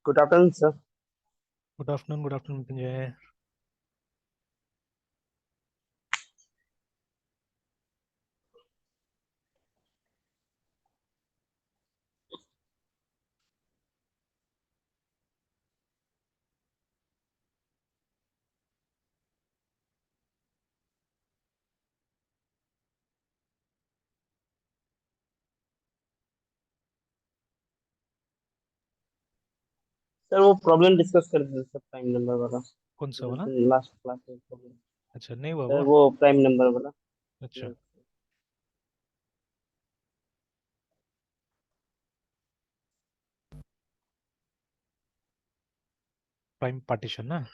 Good afternoon sir. Good afternoon Mrityunjay. Sir वो problem discuss कर दीजिए सर, प्राइम नंबर वाला। कौन सा वाला? लास्ट क्लास में प्रॉब्लम। अच्छा, नहीं हुआ सर वो। वो प्राइम नंबर वाला। अच्छा, प्राइम पार्टीशन ना।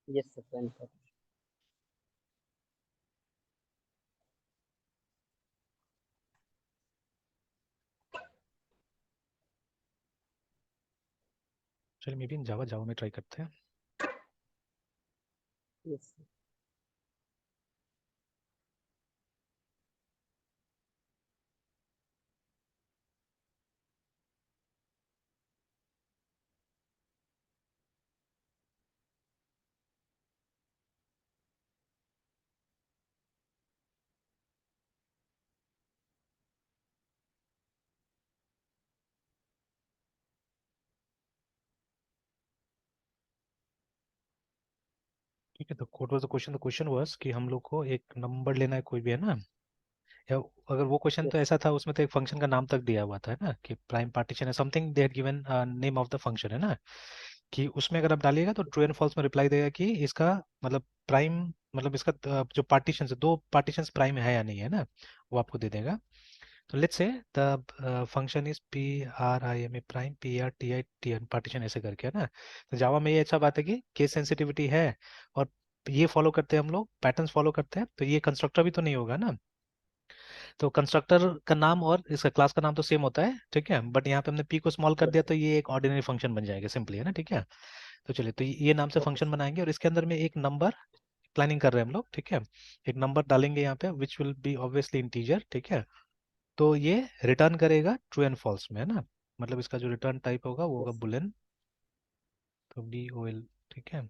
Yes sir, prime sir. चलिए मे बी इन जावा जावा में ट्राई करते हैं। Yes sir. ठीक है, तो coat was the question was कि हम लोग को एक नंबर लेना है कोई भी, है ना। या अगर वो क्वेश्चन तो यस ऐसा था, उसमें तो एक फंक्शन का नाम तक दिया हुआ था, है ना, कि प्राइम पार्टीशन है something they had given name of the function, है ना। कि उसमें अगर आप डालिएगा तो ट्रू एंड फॉल्स में रिप्लाई देगा कि इसका मतलब प्राइम, मतलब इसका जो पार्टीशन है, दो पार्टीशंस प्राइम है या नहीं, है ना, वो आपको दे देगा। तो let's say the function is P R I M A prime P R T I T N partition ऐसे करके, है ना। तो जावा में ये अच्छा बात है कि केस सेंसिटिविटी है, और ये फॉलो करते हैं हम लोग, पैटर्न्स फॉलो करते हैं, तो ये कंस्ट्रक्टर भी तो नहीं होगा ना। तो कंस्ट्रक्टर का नाम और इसका क्लास का नाम तो सेम होता है, ठीक है, बट यहाँ पे हमने पी को स्मॉल कर यस दिया सर। तो ये एक ऑर्डिनरी फंक्शन बन जाएगा सिंपली, है ना, ठीक है। तो चलिए, तो ये नाम से ओके फंक्शन सर। बनाएंगे और इसके अंदर में एक नंबर प्लानिंग कर रहे हैं हम लोग, ठीक है। एक नंबर डालेंगे यहाँ पे which will be obviously integer, ठीक है। तो ये रिटर्न करेगा ट्रू एंड फॉल्स में, है ना। मतलब इसका जो रिटर्न टाइप होगा वो होगा यस सर। बुलियन, तो बी ओ एल, ठीक है।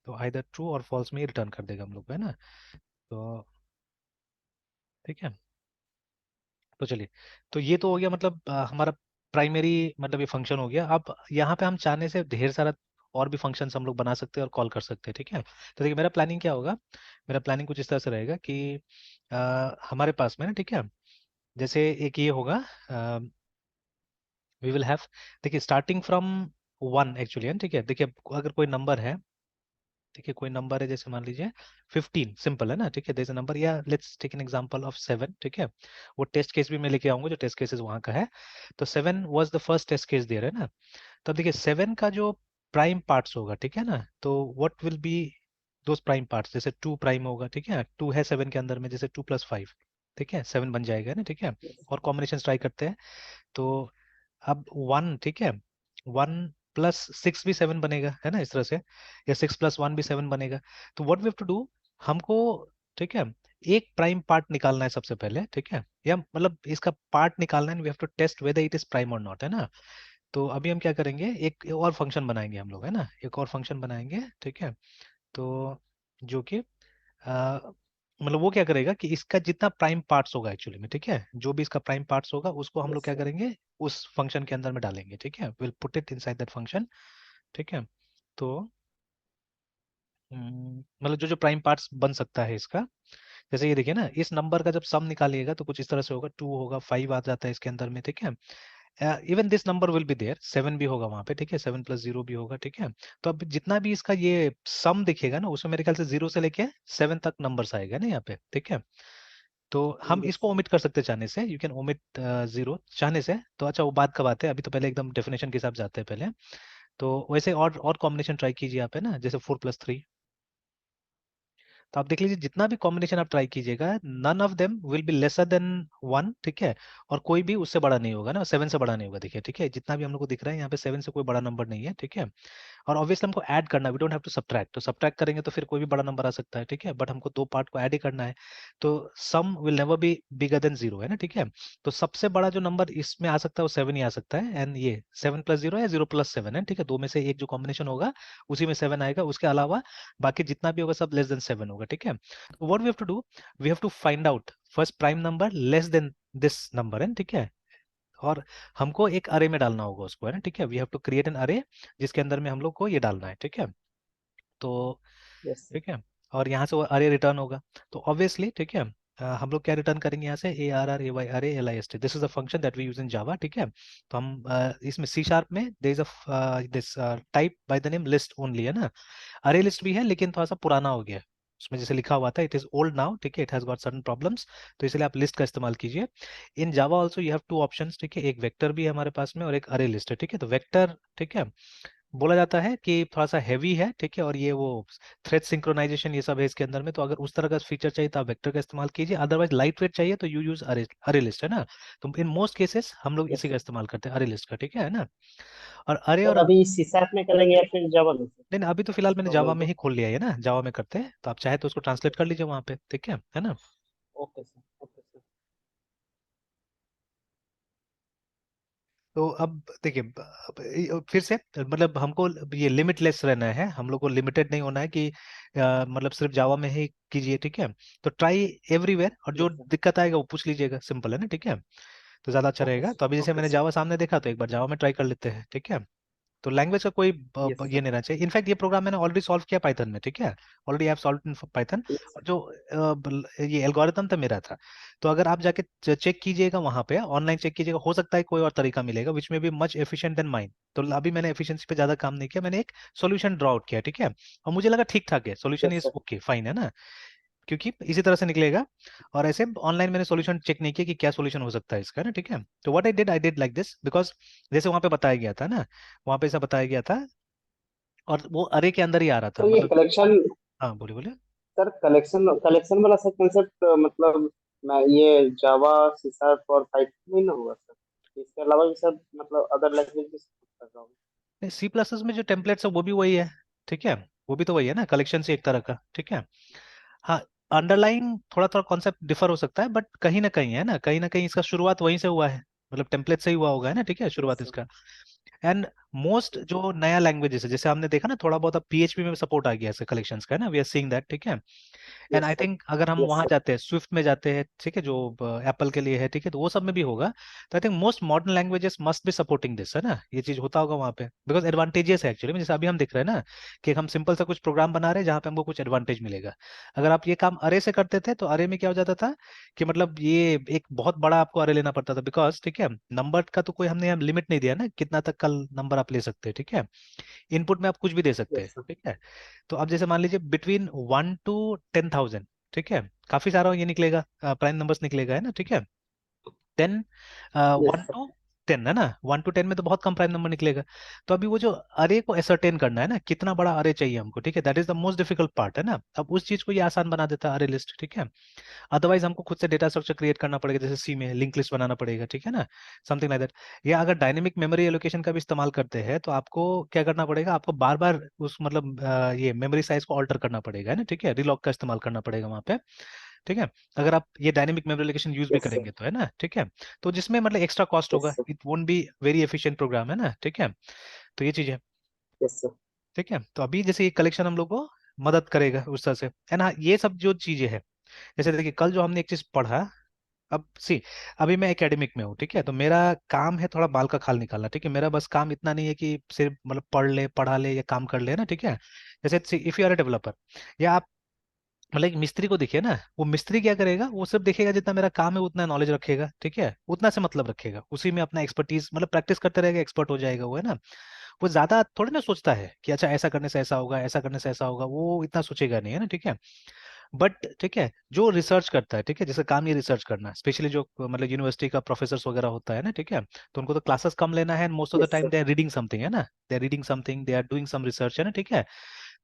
तो आइदर ट्रू और फॉल्स में ही रिटर्न कर देगा हम लोग को, है ना। तो ठीक है, तो चलिए, तो ये तो हो गया, मतलब हमारा प्राइमरी, मतलब ये फंक्शन हो गया। अब यहाँ पे हम चाहने से ढेर सारा और भी फंक्शंस हम लोग बना सकते हैं और कॉल कर सकते हैं, ठीक है। तो देखिए मेरा प्लानिंग क्या होगा। मेरा प्लानिंग कुछ इस तरह से रहेगा कि हमारे पास में ना, ठीक है, जैसे एक ये होगा, वी विल हैव, देखिए स्टार्टिंग फ्रॉम वन एक्चुअली, है ठीक है। देखिए अगर कोई नंबर है, देखिए कोई नंबर है, जैसे मान लीजिए 15, सिंपल है ना, ठीक है। जैसे नंबर, या let's take an example of 7, ठीक है। वो टेस्ट केस भी मैं लेके आऊंगा, जो टेस्ट केसेस वहां का है। तो 7 was the first test case दे रहे हैं ना। तब देखिए 7 का जो प्राइम पार्ट्स होगा, ठीक है ना, तो what will be those prime parts. जैसे 2 प्राइम होगा, ठीक है, 2 है 7 के अंदर में, जैसे 2 + 5, ठीक है, 7 बन जाएगा ना, ठीक है। यस और कॉम्बिनेशन ट्राई करते हैं। तो अब 1, ठीक है, 1 + 6 भी 7 बनेगा, है ना, इस तरह से। या 6 + 1 भी 7 बनेगा। तो what we have to do, हमको, ठीक है, एक प्राइम पार्ट निकालना है सबसे पहले, ठीक है, या मतलब इसका पार्ट निकालना है, we have to test whether it is prime और नॉट, है ना। तो अभी हम क्या करेंगे, एक और फंक्शन बनाएंगे हम लोग, है ना, एक और फंक्शन बनाएंगे, ठीक है। तो जो कि मतलब वो क्या करेगा कि इसका जितना प्राइम पार्ट्स होगा एक्चुअली में, ठीक है, जो भी इसका प्राइम पार्ट्स होगा उसको हम लोग क्या सर। करेंगे, उस फंक्शन के अंदर में डालेंगे, ठीक है, will put it inside that function, ठीक है। तो मतलब जो जो प्राइम पार्ट्स बन सकता है इसका, जैसे ये देखिए ना, इस नंबर का जब सम निकालिएगा तो कुछ इस तरह से होगा, 2 होगा, 5 आ जाता है इसके अंदर में, ठीक है। Even this number will be there, 7 भी होगा वहां पे, ठीक है, 7 + 0 भी होगा, ठीक है। तो अब जितना भी इसका ये सम दिखेगा ना, उसमें मेरे ख्याल से 0 से लेके 7 तक नंबर्स आएगा ना यहाँ पे, ठीक है। तो हम यस इसको सर। ओमिट कर सकते हैं चाहने से, यू कैन ओमिट 0 चाहने से। तो अच्छा, वो बात का बात है, अभी तो पहले एकदम डेफिनेशन के हिसाब से जाते हैं पहले। तो वैसे और कॉम्बिनेशन ट्राई कीजिए आप, है ना, जैसे 4 + 3। तो आप देख लीजिए जितना भी कॉम्बिनेशन आप ट्राई कीजिएगा, none of them will be lesser than 1, ठीक है। और कोई भी उससे बड़ा नहीं होगा ना, 7 से बड़ा नहीं होगा, देखिए, ठीक है, जितना भी हम लोग को दिख रहा है यहाँ पे 7 से कोई बड़ा नंबर नहीं है, ठीक है। और ऑब्वियसली हमको ऐड करना, we don't have to subtract, तो सब्ट्रैक्ट करेंगे तो फिर कोई भी बड़ा नंबर आ सकता है, ठीक है, बट हमको दो पार्ट को ऐड ही करना है, तो sum will never be bigger than zero, है ना, ठीक है। तो सबसे बड़ा जो नंबर इसमें आ सकता है वो 7 ही आ सकता है, एंड ये 7 + 0 या 0 + 7 है, ठीक है, दो में से एक जो कॉम्बिनेशन होगा उसी में 7 आएगा, उसके अलावा बाकी जितना भी होगा सब लेस देन 7 होगा, ठीक है। तो what we have to do, we have to find out first prime number less than this number, है, ठीक है, और हमको एक अरे में डालना होगा उसको, है ना, ठीक है, we have to create an array जिसके अंदर में हम लोग को ये डालना है, ठीक है। तो यस सर। ठीक है, और यहाँ से वो अरे रिटर्न होगा, तो ऑब्वियसली ठीक है, हम लोग क्या रिटर्न करेंगे यहाँ से, ARRAY array LIST, this is the function that we use in Java, ठीक है। तो हम इसमें सी शार्प में there is a this type by the name list only, है ना, अरे लिस्ट भी है लेकिन थोड़ा सा पुराना हो गया है, उसमें जैसे लिखा हुआ था इट इज ओल्ड नाउ, ठीक है, it has got certain problems, तो इसलिए आप लिस्ट का इस्तेमाल कीजिए। In Java also you have two options, ठीक है, एक वेक्टर भी है हमारे पास में और एक अरे लिस्ट है, ठीक है, तो वेक्टर, ठीक है, बोला जाता है कि थोड़ा सा हैवी है, ठीक है, और ये वो थ्रेड सिंक्रोनाइजेशन ये सब है इसके अंदर में, तो अगर उस तरह का फीचर चाहिए तो आप वेक्टर का इस्तेमाल कीजिए, अदरवाइज लाइट वेट चाहिए तो यू यूज अरे, अरे लिस्ट, है ना। तो इन मोस्ट केसेस हम लोग यस इसी का सर। इस्तेमाल करते हैं, अरे लिस्ट का, ठीक है ना। और अरे सर और अभी सी शार्प में करेंगे या फिर जावा में सर, नहीं नहीं, अभी तो फिलहाल मैंने जावा प्रॉब्लम में को? ही खोल लिया है ना, जावा में करते हैं, तो आप चाहे तो उसको ट्रांसलेट कर यस लीजिए वहां पे, ठीक है ना। Okay sir, okay sir. तो अब देखिए, फिर से मतलब हमको ये लिमिटलेस रहना है, हम लोग को लिमिटेड नहीं होना है कि मतलब सिर्फ जावा में ही कीजिए, ठीक है। तो ट्राई एवरीवेयर, और जो यस सर। दिक्कत आएगा वो पूछ लीजिएगा, सिंपल है ना, ठीक है। तो ज्यादा अच्छा ओके रहेगा, तो अभी सर, जैसे ओके मैंने सर। जावा सामने देखा तो एक बार जावा में ट्राई कर लेते हैं, ठीक है। तो लैंग्वेज का कोई यस ये सर। नहीं रहना चाहिए, इनफैक्ट ये प्रोग्राम मैंने ऑलरेडी सॉल्व किया पाइथन में, ठीक है, already have solve in Python. Yes और सर। जो ये एल्गोरिथम था मेरा था, तो अगर आप जाके चेक कीजिएगा वहां पे, ऑनलाइन चेक कीजिएगा, हो सकता है कोई और तरीका मिलेगा विच में be much efficient then mine. तो अभी मैंने एफिशिएंसी पे ज्यादा काम नहीं किया, मैंने एक सॉल्यूशन ड्रॉ आउट किया, ठीक है, और मुझे लगा ठीक ठाक है, solution yes is sir. Okay fine, है ना, क्योंकि इसी तरह से निकलेगा। और ऐसे ऑनलाइन मैंने सॉल्यूशन चेक नहीं किया कि क्या सॉल्यूशन हो सकता है इसका ना, ठीक है। तो what I did like this because जैसे वहां पे बताया गया था ना, वहां पे ऐसा बताया गया था, और वो अरे के अंदर ही आ रहा था, सर ये मतलब कलेक्शन, हाँ बोलिए बोलिए। सर कलेक्शन कलेक्शन वाला सर कंसेप्ट, मतलब मैं ये जावा सी शार्प और पाइथन में ना हुआ सर, इसके अलावा भी सर मतलब अदर लैंग्वेज भी कर रहा हूँ। सी प्लस प्लस में जो टेम्पलेट्स है वो भी वही है, ठीक है, वो भी तो वही है ना, कलेक्शन से एक तरह का, ठीक है। हाँ, अंडरलाइन थोड़ा थोड़ा कॉन्सेप्ट डिफर हो सकता है, बट कहीं ना कहीं है ना, कहीं ना कहीं इसका शुरुआत वहीं से हुआ है, मतलब टेम्पलेट से ही हुआ होगा, है ना, ठीक है, यस शुरुआत सर। इसका। And most yes sir. जो नया लैंग्वेजेस है, जैसे हमने देखा ना थोड़ा बहुत, अब PHP में सपोर्ट आ गया है कलेक्शंस का, है ना, वी आर सीइंग दैट, ठीक है। And yes I sir. Think अगर हम यस वहां सर। जाते हैं, स्विफ्ट में जाते हैं, ठीक है, जो एप्पल के लिए है, ठीक है, तो वो सब में भी होगा। तो I think most modern languages must be supporting this, है ना, ये चीज होता होगा वहां पे, बिकॉज एडवांटेजेस है एक्चुअली में, जैसे अभी हम देख रहे हैं ना कि हम सिंपल सा कुछ प्रोग्राम बना रहे हैं जहाँ पे हमको कुछ एडवांटेज मिलेगा। अगर आप ये काम अरे से करते थे तो अरे में क्या हो जाता था कि मतलब ये एक बहुत बड़ा आपको अरे लेना पड़ता था, बिकॉज ठीक है, नंबर का तो कोई हमने यहाँ लिमिट नहीं दिया ना कितना तक का नंबर आप ले सकते हैं, ठीक है, इनपुट में आप कुछ भी दे सकते हैं, यस सर। ठीक है। तो अब जैसे मान लीजिए बिटवीन 1 to 10,000, ठीक है, काफी सारा ये निकलेगा, प्राइम नंबर्स निकलेगा, है ना, ठीक है। 10, यस 1 to 10, है ना, 1 to 10 में तो बहुत कम प्राइम नंबर निकलेगा। तो अभी वो जो अरे को एसरटेन करना है ना, कितना बड़ा अरे चाहिए हमको, ठीक है, that is the most difficult part, है ना। अब उस चीज को ये आसान बना देता है अरे लिस्ट, ठीक है। अदरवाइज हमको खुद से डेटा स्ट्रक्चर क्रिएट करना पड़ेगा, जैसे सी में लिंक लिस्ट बनाना पड़ेगा, ठीक है ना, समथिंग लाइक दैट। या अगर डायनेमिक मेमोरी एलोकेशन का भी इस्तेमाल करते हैं तो आपको क्या करना पड़ेगा, आपको बार बार उस मतलब ये मेमोरी साइज को ऑल्टर करना पड़ेगा, है ना, ठीक है, रिलॉक का इस्तेमाल करना पड़ेगा वहां पे, ठीक है। अगर आप ये डायनेमिक मेमोरी एलोकेशन यूज भी यस सर। करेंगे तो, है ना, ठीक है। तो जिसमें मतलब एक्स्ट्रा कॉस्ट यस होगा, sir. It won't be very efficient program, है ना, ठीक है। तो ये चीज है, यस सर। ठीक है। तो अभी जैसे ये कलेक्शन हम लोग को मदद करेगा उस तरह से, है ना, ये सब जो चीजें हैं, जैसे देखिए कल जो हमने एक चीज पढ़ा, अब सी, अभी मैं एकेडमिक में हूँ, ठीक है, तो मेरा काम है थोड़ा बाल का खाल निकालना, ठीक है, मेरा बस काम इतना नहीं है कि सिर्फ मतलब पढ़ ले पढ़ा ले या काम कर ले ना, ठीक है। जैसे if you are a developer, या आप मतलब एक मिस्त्री को देखिए ना, वो मिस्त्री क्या करेगा, वो सिर्फ देखेगा जितना मेरा काम है उतना नॉलेज रखेगा, ठीक है, उतना से मतलब रखेगा, उसी में अपना एक्सपर्टीज मतलब प्रैक्टिस करते रहेगा, एक्सपर्ट हो जाएगा वो, है ना। वो ज्यादा थोड़ी ना सोचता है कि अच्छा ऐसा करने से ऐसा होगा, ऐसा करने से ऐसा होगा, वो इतना सोचेगा नहीं, है ना, ठीक है। बट ठीक है, जो रिसर्च करता है, ठीक है, जैसे काम ये रिसर्च करना, स्पेशली जो मतलब यूनिवर्सिटी का प्रोफेसर वगैरह होता है ना, ठीक है, तो उनको तो क्लासेस कम लेना है, most of the yes time sir. They are reading something, है ना, they are reading something, they are doing some research, है ना, ठीक है।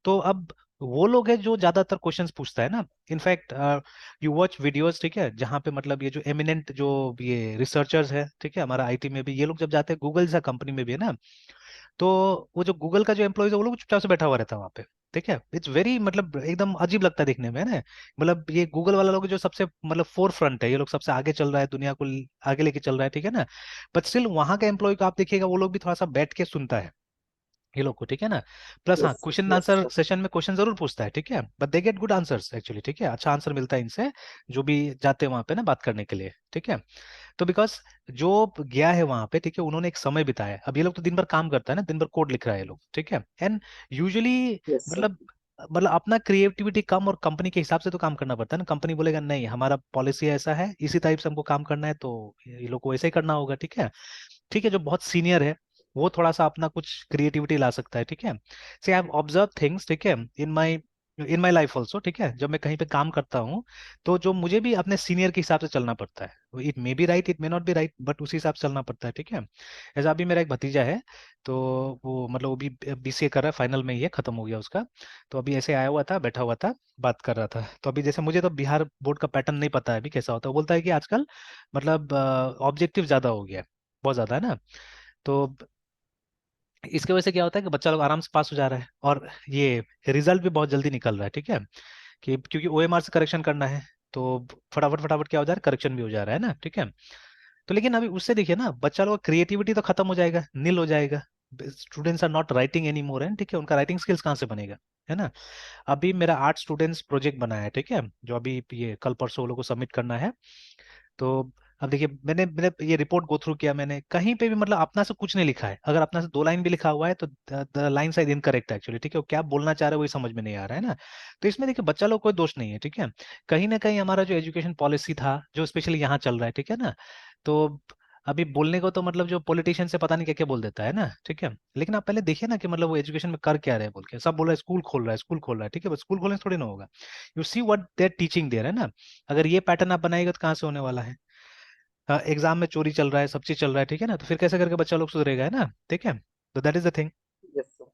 तो अब वो लोग हैं जो ज्यादातर क्वेश्चंस पूछता है ना, इनफैक्ट यू वॉच वीडियोस, ठीक है, जहाँ पे मतलब ये जो एमिनेंट जो ये रिसर्चर्स है, ठीक है, हमारा IT में भी ये लोग जब जाते हैं, गूगल जैसा कंपनी में भी है ना, तो वो जो गूगल का जो एम्प्लॉइज है वो लोग चुपचाप से बैठा हुआ रहता है वहाँ पे। ठीक है, इट्स वेरी मतलब एकदम अजीब लगता है देखने में, है ना। मतलब ये गूगल वाला लोग जो सबसे मतलब फोर फ्रंट है, ये लोग सबसे आगे चल रहा है, दुनिया को आगे लेके चल रहा है, ठीक है ना। बट स्टिल वहां का एम्प्लॉय को आप देखिएगा, वो लोग भी थोड़ा सा बैठ के सुनता है ये लोग को, ठीक है ना। प्लस हाँ, yes question yes answer sir. Session में क्वेश्चन जरूर पूछता है, ठीक है, but they get good answers actually, ठीक है, अच्छा आंसर मिलता है इनसे, जो भी जाते हैं वहां पे ना बात करने के लिए, ठीक है। तो बिकॉज जो गया है वहां पे, ठीक है, उन्होंने एक समय बिताया है। अब ये लोग तो दिन भर काम करता है ना, दिन भर कोड लिख रहा है ये लोग, ठीक है। And usually yes sir. मतलब मतलब अपना क्रिएटिविटी कम और कंपनी के हिसाब से तो काम करना पड़ता है ना। कंपनी बोलेगा नहीं, हमारा पॉलिसी ऐसा है, इसी टाइप से हमको काम करना है, तो ये लोग को ऐसे ही करना होगा, ठीक है। ठीक है, जो बहुत सीनियर है वो थोड़ा सा अपना कुछ क्रिएटिविटी ला सकता है, ठीक है। से आई हैव ऑब्जर्व थिंग्स, ठीक है, इन माई लाइफ ऑल्सो, ठीक है, जब मैं कहीं पे काम करता हूँ, तो जो मुझे भी अपने सीनियर के हिसाब से चलना पड़ता है। It may be right, it may not be right, but उसी हिसाब से चलना पड़ता है, ठीक है। ऐसा अभी मेरा एक भतीजा है, तो वो मतलब वो भी बीसीए कर रहा है, फाइनल में ही है, खत्म हो गया उसका। तो अभी ऐसे आया हुआ था, बैठा हुआ था, बात कर रहा था। तो अभी जैसे मुझे तो बिहार बोर्ड का पैटर्न नहीं पता है अभी कैसा होता है। वो बोलता है कि आजकल मतलब ऑब्जेक्टिव ज्यादा हो गया है, बहुत ज्यादा, है ना। तो इसकी वजह से क्या होता है कि बच्चा लोग आराम से पास हो जा रहा है, और ये रिजल्ट भी बहुत जल्दी निकल रहा है, ठीक है। कि क्योंकि ओएमआर से करेक्शन करना है, तो फटाफट फटाफट क्या हो जा रहा है, करेक्शन भी हो जा रहा है ना, ठीक है। तो लेकिन अभी उससे देखिए ना, बच्चा लोग क्रिएटिविटी तो खत्म हो जाएगा, नील हो जाएगा। Students are not writing any more, है, ठीक है, उनका राइटिंग स्किल्स कहाँ से बनेगा, है ना। अभी मेरा 8 स्टूडेंट्स प्रोजेक्ट बना है, ठीक है, जो अभी ये कल परसों लोगों को सबमिट करना है। तो अब देखिए, मैंने मैंने ये रिपोर्ट गो थ्रू किया, मैंने कहीं पे भी मतलब अपना से कुछ नहीं लिखा है। अगर अपना से 2 लाइन भी लिखा हुआ है तो द लाइन शायद इनकरेक्ट है एक्चुअली, ठीक है, वो क्या बोलना चाह रहे हैं वही समझ में नहीं आ रहा है ना। तो इसमें देखिए बच्चा लोग कोई दोष नहीं है, ठीक है। कहीं ना कहीं हमारा जो एजुकेशन पॉलिसी था, जो स्पेशली यहाँ चल रहा है, ठीक है ना। तो अभी बोलने को तो मतलब जो पॉलिटिशियन से पता नहीं क्या क्या बोल देता है ना, ठीक है। लेकिन आप पहले देखिए ना कि मतलब वो एजुकेशन में कर क्या रहे हैं, बोल के सब बोल रहे हैं स्कूल खोल रहा है, स्कूल खोल रहा है, ठीक है, बस स्कूल खोलने से थोड़ी ना होगा। You see what they are teaching there, है ना। अगर ये पैटर्न आप बनाएगा तो कहाँ से होने वाला है। एग्जाम में चोरी चल रहा है, सब चीज चल रहा है, ठीक है ना, तो फिर कैसे करके बच्चा लोग सुधरेगा, है ना, ठीक है। तो that is the thing. Yes sir.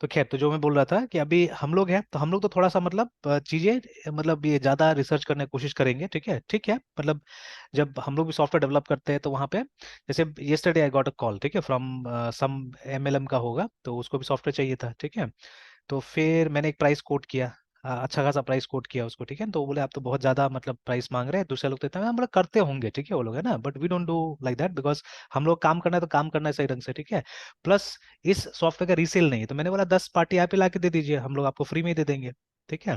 तो खैर, तो जो मैं बोल रहा था कि अभी हम लोग हैं, तो हम लोग तो थोड़ा सा मतलब चीजें मतलब ये ज्यादा रिसर्च करने की कोशिश करेंगे, ठीक है, ठीक है। मतलब जब हम लोग भी सॉफ्टवेयर डेवलप करते हैं तो वहाँ पे जैसे yesterday I got a call, ठीक है, फ्रॉम सम एमएलएम का होगा, तो उसको भी सॉफ्टवेयर चाहिए था, ठीक है। तो फिर मैंने एक प्राइस कोट किया, अच्छा खासा प्राइस कोट किया उसको, ठीक है। तो वो बोले आप तो बहुत ज्यादा मतलब प्राइस मांग रहे हैं, दूसरे लोग देते हैं, हम बोला करते होंगे, ठीक है, वो लोग, है ना, but we don't do like that, because हम लोग काम करना है तो काम करना है सही ढंग से, ठीक है। प्लस इस सॉफ्टवेयर का रीसेल नहीं है, तो मैंने बोला 10 पार्टी आप ही ला के दे दीजिए, हम लोग आपको फ्री में ही दे देंगे, ठीक है,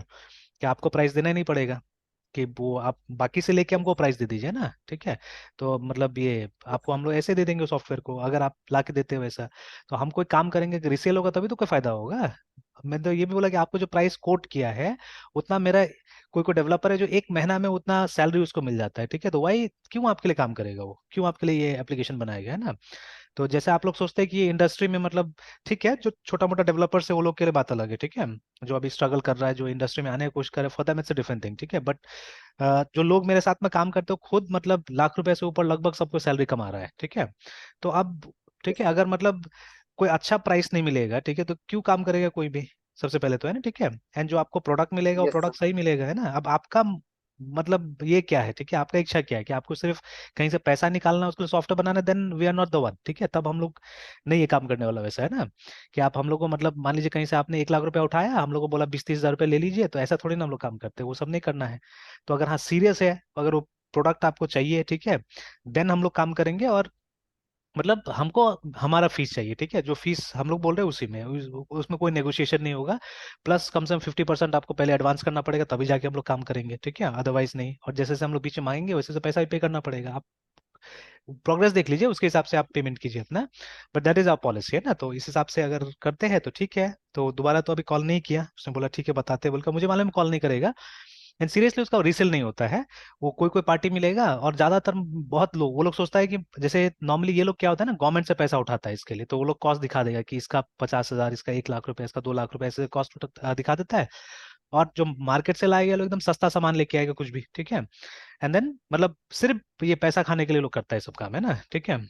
कि आपको प्राइस देना ही नहीं पड़ेगा, कि वो आप बाकी से लेके यस हमको प्राइस दे दीजिए ना, ठीक है। तो मतलब ये यस आपको हम लोग ऐसे दे देंगे सॉफ्टवेयर को, अगर आप ला के देते हो वैसा। तो हम कोई काम करेंगे कि रिसेल होगा तभी तो कोई फायदा होगा। मैं तो ये भी बोला कि आपको जो प्राइस कोट किया है उतना मेरा कोई कोई डेवलपर है जो 1 महीना में उतना सैलरी उसको मिल जाता है, ठीक है, तो वही क्यों आपके लिए काम करेगा, वो क्यों आपके लिए ये एप्लीकेशन बनाएगा, है ना। तो जैसे आप लोग सोचते हैं कि ये इंडस्ट्री में मतलब ठीक है, जो छोटा मोटा डेवलपर है वो लोग के लिए बात अलग है, ठीक है, जो अभी स्ट्रगल कर रहा है, जो इंडस्ट्री में आने की कोशिश कर रहा है, for them it's a different thing, ठीक है। बट जो लोग मेरे साथ में काम करते हो खुद मतलब लाख रुपए से ऊपर लगभग सबको सैलरी कमा रहा है, ठीक है। तो अब ठीक है, अगर मतलब कोई अच्छा प्राइस नहीं मिलेगा, ठीक है, तो क्यों काम करेगा कोई भी, सबसे पहले तो, है ना, ठीक है। एंड जो आपको प्रोडक्ट मिलेगा वो यस प्रोडक्ट सर। सही मिलेगा, है ना। अब आपका मतलब ये क्या है, ठीक है, आपका इच्छा क्या है, कि आपको सिर्फ कहीं से पैसा निकालना है, उसके लिए सॉफ्टवेयर बनाना, then we are not the one, ठीक है, तब हम लोग नहीं ये काम करने वाला वैसा, है ना। कि आप हम लोग को मतलब मान लीजिए कहीं से आपने 1 लाख रुपया उठाया, हम लोग को बोला 20-30 हज़ार रुपये ले लीजिए, तो ऐसा थोड़ी ना हम लोग काम करते हैं, वो सब नहीं करना है। तो अगर हाँ सीरियस है, अगर वो प्रोडक्ट आपको चाहिए, ठीक है, देन हम लोग काम करेंगे, और मतलब हमको हमारा फीस चाहिए, ठीक है, जो फीस हम लोग बोल रहे हैं उसी में उसमें कोई नेगोशिएशन नहीं होगा। प्लस कम से कम 50% आपको पहले एडवांस करना पड़ेगा, तभी जाके हम लोग काम करेंगे, ठीक है, अदरवाइज नहीं। और जैसे जैसे हम लोग पीछे मांगेंगे वैसे वैसे पैसा भी पे करना पड़ेगा। आप प्रोग्रेस देख लीजिए, उसके हिसाब से आप पेमेंट कीजिए अपना। But that is our policy, है ना। तो इस हिसाब से अगर करते हैं तो ठीक है। तो दोबारा तो अभी कॉल नहीं किया, उसने बोला ठीक है बताते, बोलकर मुझे मालूम कॉल नहीं करेगा। एंड सीरियसली उसका रीसेल नहीं होता है। वो कोई कोई पार्टी मिलेगा, और ज्यादातर बहुत लोग वो लोग सोचता है कि जैसे नॉर्मली ये लोग क्या होता है ना, गवर्नमेंट से पैसा उठाता है इसके लिए, तो वो लोग कॉस्ट दिखा देगा कि इसका 50 हज़ार, इसका 1 लाख रुपए, इसका 2 लाख रुपए, ऐसे कॉस्ट दिखा देता है। और जो मार्केट से लाएगा लोग एकदम सस्ता सामान लेके आएगा कुछ भी, ठीक है। एंड देन मतलब सिर्फ ये पैसा खाने के लिए लोग करता है सब काम, है ना, ठीक है।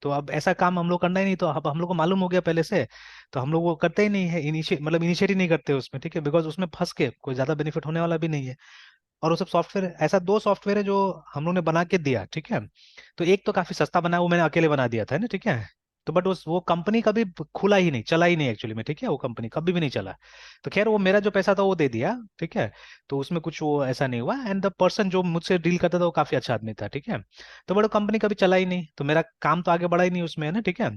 तो अब ऐसा काम हम लोग करना ही नहीं, तो अब हम लोग को मालूम हो गया पहले से, तो हम लोग वो करते ही नहीं है, मतलब इनिशिएट ही नहीं करते उसमें, ठीक है, बिकॉज उसमें फंस के कोई ज्यादा बेनिफिट होने वाला भी नहीं है। और वो सब सॉफ्टवेयर, ऐसा 2 सॉफ्टवेयर है जो हम लोग ने बना के दिया, ठीक है। तो एक तो काफी सस्ता बना, वो मैंने अकेले बना दिया था, है ना, ठीक है। तो बट उस वो कंपनी कभी खुला ही नहीं, चला ही नहीं एक्चुअली में, ठीक है, वो कंपनी कभी भी नहीं चला। तो खैर वो मेरा जो पैसा था वो दे दिया, ठीक है, तो उसमें कुछ वो ऐसा नहीं हुआ। एंड द पर्सन जो मुझसे डील करता था वो काफी अच्छा आदमी था, ठीक है। तो बट वो कंपनी कभी चला ही नहीं, तो मेरा काम तो आगे बढ़ा ही नहीं उसमें, है ना, ठीक है।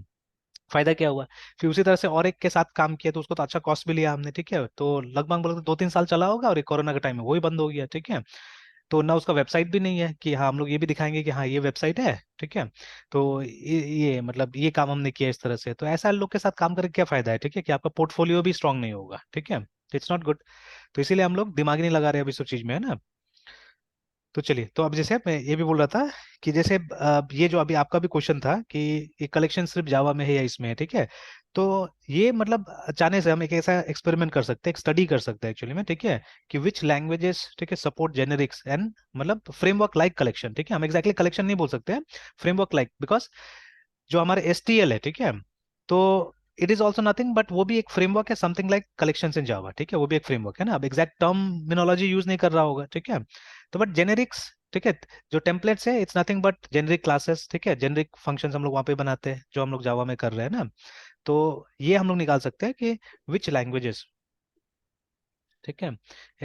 फायदा क्या हुआ? फिर उसी तरह से और एक के साथ काम किया, तो उसको तो अच्छा कॉस्ट भी लिया हमने, ठीक है, तो लगभग बोलो तो 2-3 साल चला होगा, और ये कोरोना के टाइम में वो ही बंद हो गया, ठीक है। तो ना उसका वेबसाइट भी नहीं है कि हाँ हम लोग ये भी दिखाएंगे कि हाँ ये वेबसाइट है, ठीक है। तो ये मतलब ये काम हमने किया इस तरह से। तो ऐसा लोग के साथ काम करके क्या फायदा है, ठीक है, कि आपका पोर्टफोलियो भी स्ट्रांग नहीं होगा, ठीक है, इट्स नॉट गुड। तो इसीलिए हम लोग दिमाग नहीं लगा रहे अभी सब चीज में, है ना। तो चलिए, तो अब जैसे मैं ये भी बोल रहा था कि जैसे ये जो अभी आपका भी क्वेश्चन था कि ये कलेक्शन सिर्फ जावा में है या इसमें है, ठीक है। तो ये मतलब चाहने से हम एक ऐसा एक्सपेरिमेंट कर सकते हैं, एक स्टडी कर सकते हैं एक्चुअली में, ठीक है, कि विच लैंग्वेजेस, ठीक है, सपोर्ट जेनेरिक्स एंड मतलब फ्रेमवर्क लाइक कलेक्शन, ठीक है। हम एग्जैक्टली कलेक्शन नहीं बोल सकते हैं, फ्रेमवर्क लाइक, बिकॉज जो हमारे एसटीएल है, ठीक है, तो it is also nothing but वो भी एक फ्रेमवर्क है, something like collection in Java, ठीक है, वो भी एक फ्रेमवर्क है ना। अब एग्जैक्ट टर्मिनोलॉजी यूज नहीं कर रहा होगा, ठीक है। तो बट जेनेरिक्स, ठीक है, जो टेम्पलेट्स है it's nothing but generic classes, ठीक है, जेनेरिक फंक्शंस हम लोग वहाँ पे बनाते हैं जो हम लोग जावा में कर रहे हैं ना। तो ये हम लोग निकाल सकते हैं कि विच लैंग्वेजेस, ठीक है,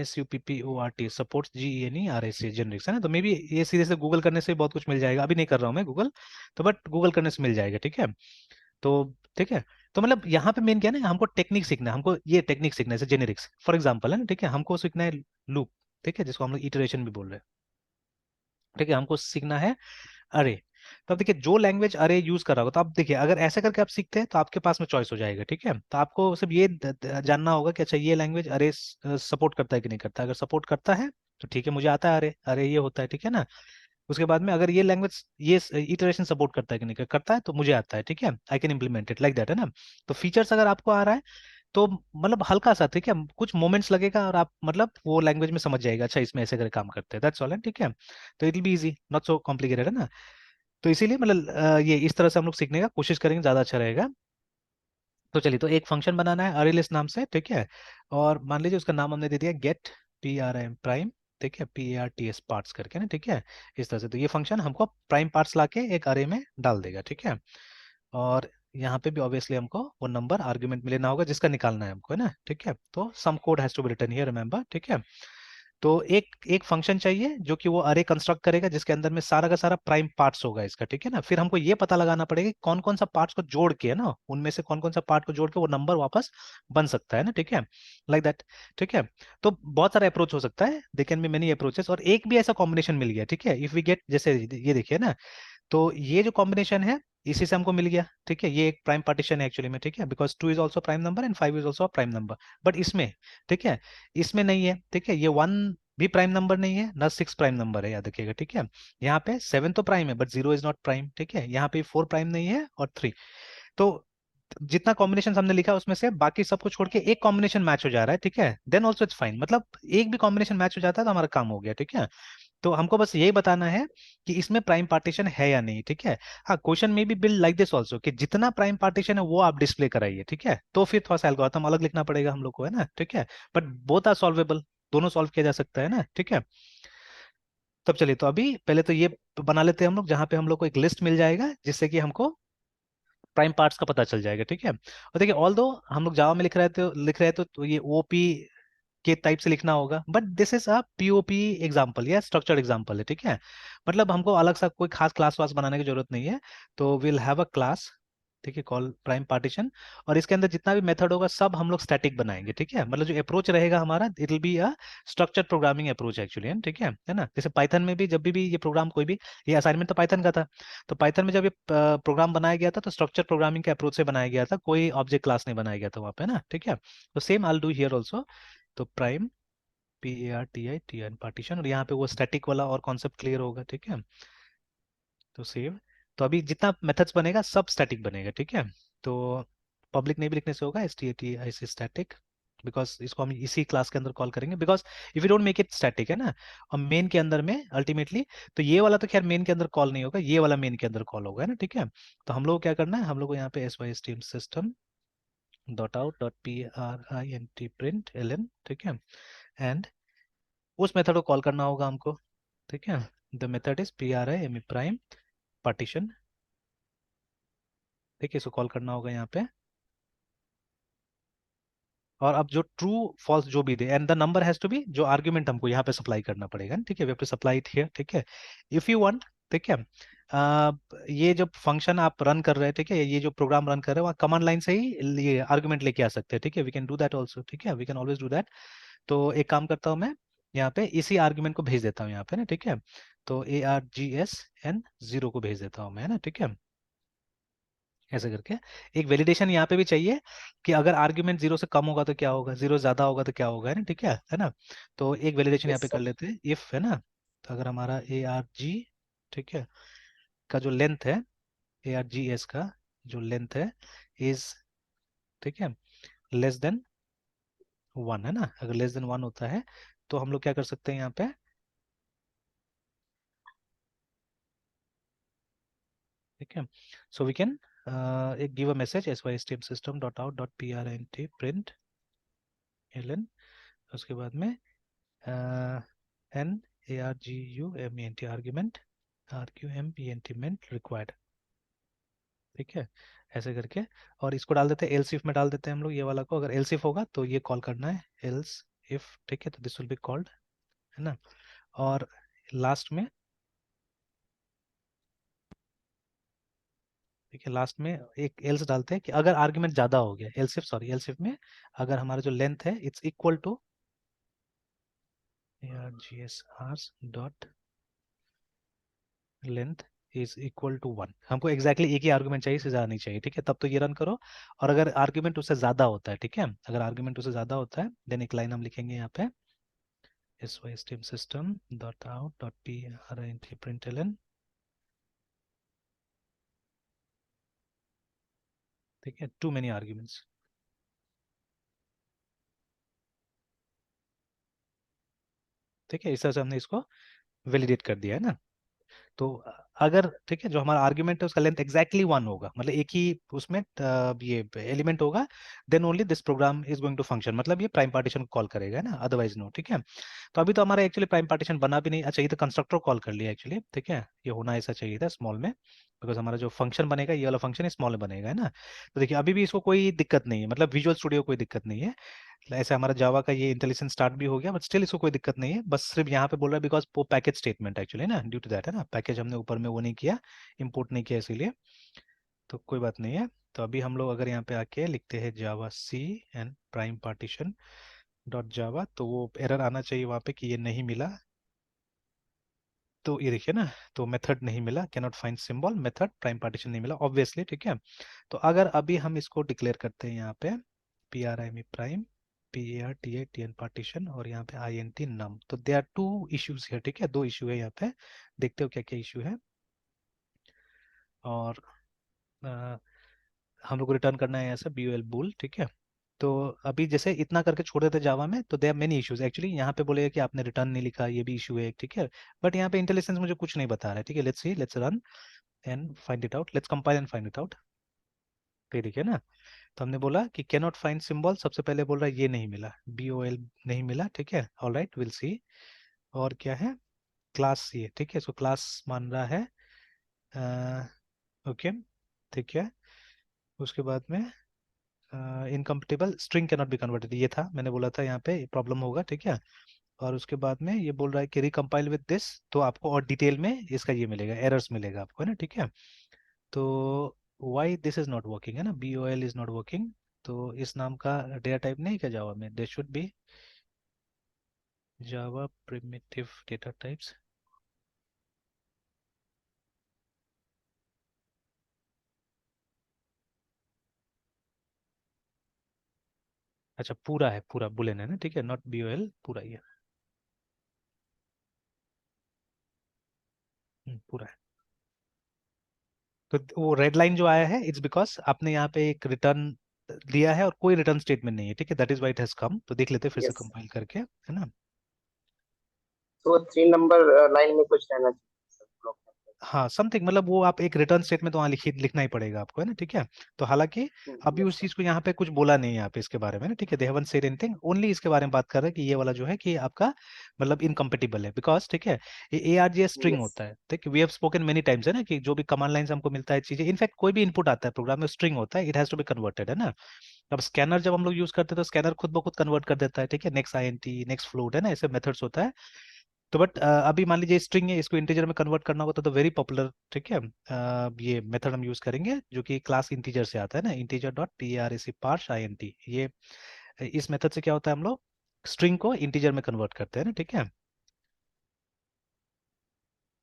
SUPPORT सपोर्ट्स GENERAC जेनरिक्स, है ना। तो मे बी ये सीधे से गूगल करने से बहुत कुछ मिल जाएगा, अभी नहीं कर रहा हूँ मैं गूगल, तो बट गूगल करने से मिल जाएगा, ठीक है। तो ठीक है, तो मतलब यहाँ पे मेन क्या है ना, हमको टेक्निक सीखना है, हमको ये टेक्निक सीखना है, जैसे जेनेरिक्स फॉर एग्जांपल, है ना, ठीक है, हमको सीखना है लूप, ठीक है, जिसको हम लोग इटरेशन भी बोल रहे हैं, ठीक है, हमको सीखना है अरे। तो अब देखिए जो लैंग्वेज अरे यूज कर रहा होगा, तो आप देखिए अगर ऐसे करके आप सीखते हैं तो आपके पास में चॉइस हो जाएगा, ठीक है। तो आपको सिर्फ ये जानना होगा कि अच्छा ये लैंग्वेज अरे सपोर्ट करता है कि नहीं करता है। अगर सपोर्ट करता है तो ठीक है, मुझे आता है अरे, अरे ये होता है, ठीक है ना। उसके बाद में अगर ये लैंग्वेज ये इटरेशन सपोर्ट करता है कि नहीं करता है, तो मुझे आता है, ठीक है, I can implement it like that, है ना। तो फीचर्स अगर आपको आ रहा है तो मतलब हल्का सा, ठीक है, कुछ मोमेंट्स लगेगा और आप मतलब वो लैंग्वेज में समझ जाएगा, अच्छा इसमें ऐसे करके काम करते हैं, दैट्स ऑल, है, ठीक है। तो it will be easy, not so complicated, है ना। तो इसीलिए मतलब ये इस तरह से हम लोग सीखने का कोशिश करेंगे, ज्यादा अच्छा रहेगा। तो चलिए, तो एक फंक्शन बनाना है अरे लिस्ट नाम से, ठीक है, और मान लीजिए उसका नाम हमने दे दिया गेट PRIM प्राइम, ठीक है, PARTS पार्ट्स करके ना, ठीक है, इस तरह से। तो ये फंक्शन हमको प्राइम पार्ट्स लाके एक अरे में डाल देगा, ठीक है। और यहाँ पे भी ऑब्वियसली हमको वो नंबर आर्ग्यूमेंट में लेना होगा जिसका निकालना है हमको, है ना, ठीक है। तो some code has to be written here, remember, ठीक है। तो एक एक फंक्शन चाहिए जो कि वो अरे कंस्ट्रक्ट करेगा जिसके अंदर में सारा का सारा प्राइम पार्ट्स होगा इसका, ठीक है ना। फिर हमको ये पता लगाना पड़ेगा कि कौन कौन सा पार्ट्स को जोड़ के, है ना, उनमें से कौन कौन सा पार्ट को जोड़ के वो नंबर वापस बन सकता है ना, ठीक है, लाइक दैट, ठीक है। तो बहुत सारा अप्रोच हो सकता है, they can be many approaches, और एक भी ऐसा कॉम्बिनेशन मिल गया, ठीक है, इफ वी गेट, जैसे ये देखिए ना, तो ये जो कॉम्बिनेशन है इसी से हमको मिल गया, ठीक है, ये एक प्राइम पार्टीशन है एक्चुअली में, ठीक है, because 2 is also prime number and 5 is also prime number. But इसमें, ठीक है, इसमें नहीं है, ठीक है, ये 1 भी प्राइम नंबर नहीं है ना, 6 प्राइम नंबर है, याद रखिएगा, ठीक है। यहाँ पे 7 तो प्राइम है बट 0 इज नॉट प्राइम, ठीक है, यहाँ पे 4 प्राइम नहीं है और 3। तो जितना कॉम्बिनेशन हमने लिखा उसमें से बाकी सबको छोड़ के एक कॉम्बिनेशन मैच हो जा रहा है, ठीक है, देन ऑल्सो इट्स फाइन, मतलब एक भी कॉम्बिनेशन मैच हो जाता है तो हमारा काम हो गया, ठीक है। तो हमको बस यही बताना है कि इसमें प्राइम पार्टीशन है या नहीं, ठीक है। हाँ, क्वेश्चन में भी बिल्ड लाइक दिस ऑल्सो कि जितना प्राइम पार्टीशन है वो आप डिस्प्ले कराइए, ठीक है। तो फिर थोड़ा सा एल्गोरिथम अलग लिखना पड़ेगा हम लोग को, है ना, ठीक है। बट बोथ आर सॉल्वेबल, दोनों सॉल्व किया जा सकता है ना, ठीक है। तब चलिए, तो अभी पहले तो ये बना लेते हैं हम लोग, जहाँ पे हम लोग को एक लिस्ट मिल जाएगा जिससे कि हमको प्राइम पार्ट्स का पता चल जाएगा, ठीक है। और देखिए ऑल दो हम लोग जावा में लिख रहे थे तो ये OP के टाइप से लिखना होगा, but this is a POP example या स्ट्रक्चर्ड एग्जाम्पल है, ठीक है। मतलब हमको अलग सा कोई खास क्लास वास बनाने की जरूरत नहीं है। तो विल हैव अ क्लास, ठीक है, कॉल प्राइम पार्टीशन, और इसके अंदर जितना भी मेथड होगा सब हम लोग स्टैटिक बनाएंगे, ठीक है। मतलब जो अप्रोच रहेगा हमारा it will be a structured programming approach actually, है ठीक है ना। जैसे पाइथन में भी जब भी ये प्रोग्राम कोई भी, ये असाइनमेंट तो पाइथन का था, तो पाइथन में जब ये प्रोग्राम बनाया गया था तो स्ट्रक्चर प्रोग्रामिंग के अप्रोच से बनाया गया था, कोई ऑब्जेक्ट क्लास नहीं बनाया गया था वहाँ पे ना, ठीक है। तो same I do here also. तो प्राइम PARTITN पार्टीशन, और यहाँ पे वो स्टैटिक वाला और कॉन्सेप्ट क्लियर होगा, ठीक है। तो सेव, तो अभी जितना मेथड्स बनेगा सब स्टैटिक बनेगा, ठीक है। तो पब्लिक नहीं भी लिखने से होगा, STATIC स्टैटिक, बिकॉज इसको हम इसी क्लास के अंदर कॉल करेंगे, because if you don't make it static, है ना, और मेन के अंदर में अल्टीमेटली, तो ये वाला तो खैर मेन के अंदर कॉल नहीं होगा, ये वाला मेन के अंदर कॉल होगा, है ना, ठीक है। तो हम लोग को क्या करना है, हम लोग को यहाँ पे SYSTM system dot out dot PRINT print LN, ठीक है, एंड उस मेथड को कॉल करना होगा हमको, ठीक है। The method is PRIME prime partition, ठीक है, इसको कॉल करना होगा यहाँ पे। और अब जो ट्रू फॉल्स जो भी दे, and the number has to be, जो आर्ग्यूमेंट हमको यहाँ पे सप्लाई करना पड़ेगा, ठीक है, we have to supply it here, ठीक है। इफ यू वांट, ठीक है, ये जब फंक्शन आप रन कर रहे हैं, ठीक है, ये जो प्रोग्राम रन कर रहे हैं, वहाँ कमांड लाइन से ही ये आर्ग्यूमेंट लेके आ सकते हैं, ठीक है, we can do that also, ठीक है, we can always do that. तो एक काम करता हूँ मैं, यहाँ पे इसी आर्ग्यूमेंट को भेज देता हूँ यहाँ पे ना, ठीक है। तो ARGSN 0 को भेज देता हूँ मैं, है ना, ठीक है, ऐसे करके। एक वैलिडेशन यहाँ पे भी चाहिए कि अगर आर्ग्यूमेंट 0 से कम होगा तो क्या होगा, 0 ज्यादा होगा तो क्या होगा, है ना, ठीक है ना। तो एक वैलिडेशन यहाँ यस पे कर सर। लेते हैं, इफ, है ना। तो अगर हमारा ARG, ठीक है, का जो लेंथ है, ARGS का जो लेंथ है इज, ठीक है, लेस देन 1, है ना। अगर लेस देन 1 होता है तो हम लोग क्या कर सकते हैं यहाँ पे, ठीक है। सो वी कैन एक give a message system system dot out dot print print ln, उसके बाद में NARGUMENT आर्ग्यूमेंट, आर्ग्यूमेंट रिक्वायर्ड, ठीक है, ऐसे करके। और इसको डाल देते हैं एल्स इफ में, डाल देते हैं हम लोग ये वाला को। अगर एल्स इफ होगा तो ये कॉल करना है एल्स इफ, ठीक है, तो दिस विल बी कॉल्ड, है ना। और लास्ट में, ठीक है, लास्ट में एक एल्स डालते हैं कि अगर आर्ग्यूमेंट ज्यादा हो गया, else if, sorry, else if में अगर हमारा जो लेंथ है it's equal to ARGS dot length is equal to 1, हमको एग्जैक्टली एक ही आर्गुमेंट चाहिए, इससे ज्यादा नहीं चाहिए, ठीक है, तब तो ये रन करो। और अगर आर्गुमेंट उससे ज्यादा होता है, ठीक है, अगर आर्गुमेंट उससे ज्यादा होता है देन एक लाइन हम लिखेंगे यहाँ पे, system system dot out dot println, ठीक है, टू मेनी आर्ग्यूमेंट्स, ठीक है, इस तरह से हमने इसको वैलिडेट कर दिया, है ना। तो अगर, ठीक है, जो हमारा आर्ग्यूमेंट है उसका लेंथ एग्जैक्टली 1 होगा, मतलब एक ही उसमें ये एलिमेंट होगा, then only this program is going to function, मतलब ये प्राइम पार्टीशन को कॉल करेगा, है ना, अदरवाइज नो, ठीक है। तो अभी तो हमारा एक्चुअली प्राइम पार्टीशन बना भी नहीं, अच्छा ये तो कंस्ट्रक्टर कॉल कर लिया एक्चुअली, ठीक है, ये होना ऐसा चाहिए था स्मॉल में, बिकॉज हमारा जो फंक्शन बनेगा ये वाला फंक्शन स्मॉल में बनेगा, है ना। तो देखिए अभी भी इसको कोई दिक्कत नहीं है, मतलब विजुअल स्टूडियो कोई दिक्कत नहीं है, ऐसे हमारा जावा का ये इंटेलिजेंस स्टार्ट भी हो गया, बट स्टिल इसको कोई दिक्कत नहीं है, बस सिर्फ यहाँ पे बोल रहा है बिकॉज वो पैकेज स्टेटमेंट एक्चुअली ना, ड्यू टू दैट, है ना, पैकेज हमने ऊपर में वो नहीं किया, इंपोर्ट नहीं किया इसीलिए, तो कोई बात नहीं है। तो अभी हम लोग अगर यहाँ पे आके लिखते हैं javac and prime partition dot Java, तो वो एरर आना चाहिए वहाँ पे कि ये नहीं मिला। तो ये देखिए ना, तो मेथड नहीं मिला, can not find symbol, method prime partition नहीं मिला ऑब्वियसली, ठीक है। तो अगर अभी हम इसको डिक्लेयर करते हैं यहाँ पे PRIME प्राइम, PARTITN पार्टीशन, और यहाँ पे INT नम, तो दे आर टू इश्यूज है, ठीक है, दो इशू है यहाँ पे, देखते हो क्या क्या इशू है। और अ, हम लोग को रिटर्न करना है ऐसा BOL बुल, ठीक है। तो अभी जैसे इतना करके छोड़ देते जावा में तो देयर मेनी इश्यूज एक्चुअली, यहाँ पे बोलेगा कि आपने रिटर्न नहीं लिखा, ये भी इशू है एक, ठीक है। बट यहाँ पे इंटेलिजेंस मुझे कुछ नहीं बता रहा है, ठीक है, let's see, let's run and find it out, let's compile and find it out. तो ये देखिए ना, तो हमने बोला कि कैन नॉट फाइंड सिंबल, सबसे पहले बोल रहा है ये नहीं मिला, BOL नहीं मिला, ठीक है, ऑल राइट, विल सी। और क्या है, क्लास, ये ठीक है, इसको क्लास मान रहा है, ओके, ठीक है। उसके बाद में incompatible, string can not be converted, ये था मैंने बोला था यहाँ पे प्रॉब्लम होगा, ठीक है। और उसके बाद में ये बोल रहा है कि रिकम्पाइल विद दिस, तो आपको और डिटेल में इसका ये मिलेगा, एरर्स मिलेगा आपको, है ना, ठीक है। तो why this is not working, है ना, BOL इज नॉट वर्किंग, तो इस नाम का डेटा टाइप नहीं क्या जावा में, they should be Java primitive data types. अच्छा पूरा है, पूरा बुलेन है ना, ठीक है, नॉट BOL, पूरा ही है, पूरा है। तो वो रेड लाइन जो आया है इट्स बिकॉज आपने यहाँ पे एक रिटर्न दिया है और कोई रिटर्न स्टेटमेंट नहीं है, ठीक है, that is why it has come. तो देख लेते हैं फिर से यस। कंपाइल करके, है ना। तो 3 नंबर लाइन में कुछ रहना चाहिए सर, ब्लॉक। हाँ समथिंग, मतलब वो आप एक रिटर्न स्टेट में तो वहाँ लिखना ही पड़ेगा आपको, है ना, ठीक है। तो हालांकि अभी यस उस सर। चीज को यहाँ पे कुछ बोला नहीं है यहाँ पे इसके बारे में ना, ठीक है, they haven't said anything, only इसके बारे में बात कर रहे हैं कि ये वाला जो है कि आपका मतलब इनकम्पेटिबल है, बिकॉज ठीक है ये ARGS स्ट्रिंग यस होता है, ठीक है, we have spoken many times है ना, कि जो भी कमांड लाइन से हमको मिलता है चीजें, इनफैक्ट कोई भी इनपुट आता है प्रोग्राम में स्ट्रिंग होता है, it has to be converted, है ना। अब स्कैनर जब हम लोग यूज करते हैं तो स्कैनर खुद ब खुद कन्वर्ट कर देता है, ठीक है, नेक्स्ट INT नेक्स्ट फ्लोट, है ना, ऐसे मेथड्स होता है। तो बट अभी मान लीजिए स्ट्रिंग है, इसको इंटीजर में कन्वर्ट करना होगा तो वेरी पॉपुलर, ठीक है, ये मेथड हम यूज करेंगे जो कि क्लास इंटीजर से आता है ना, integer dot PARSE parse INT, ये इस मेथड से क्या होता है, हम लोग स्ट्रिंग को इंटीजर में कन्वर्ट करते हैं ना, ठीक है।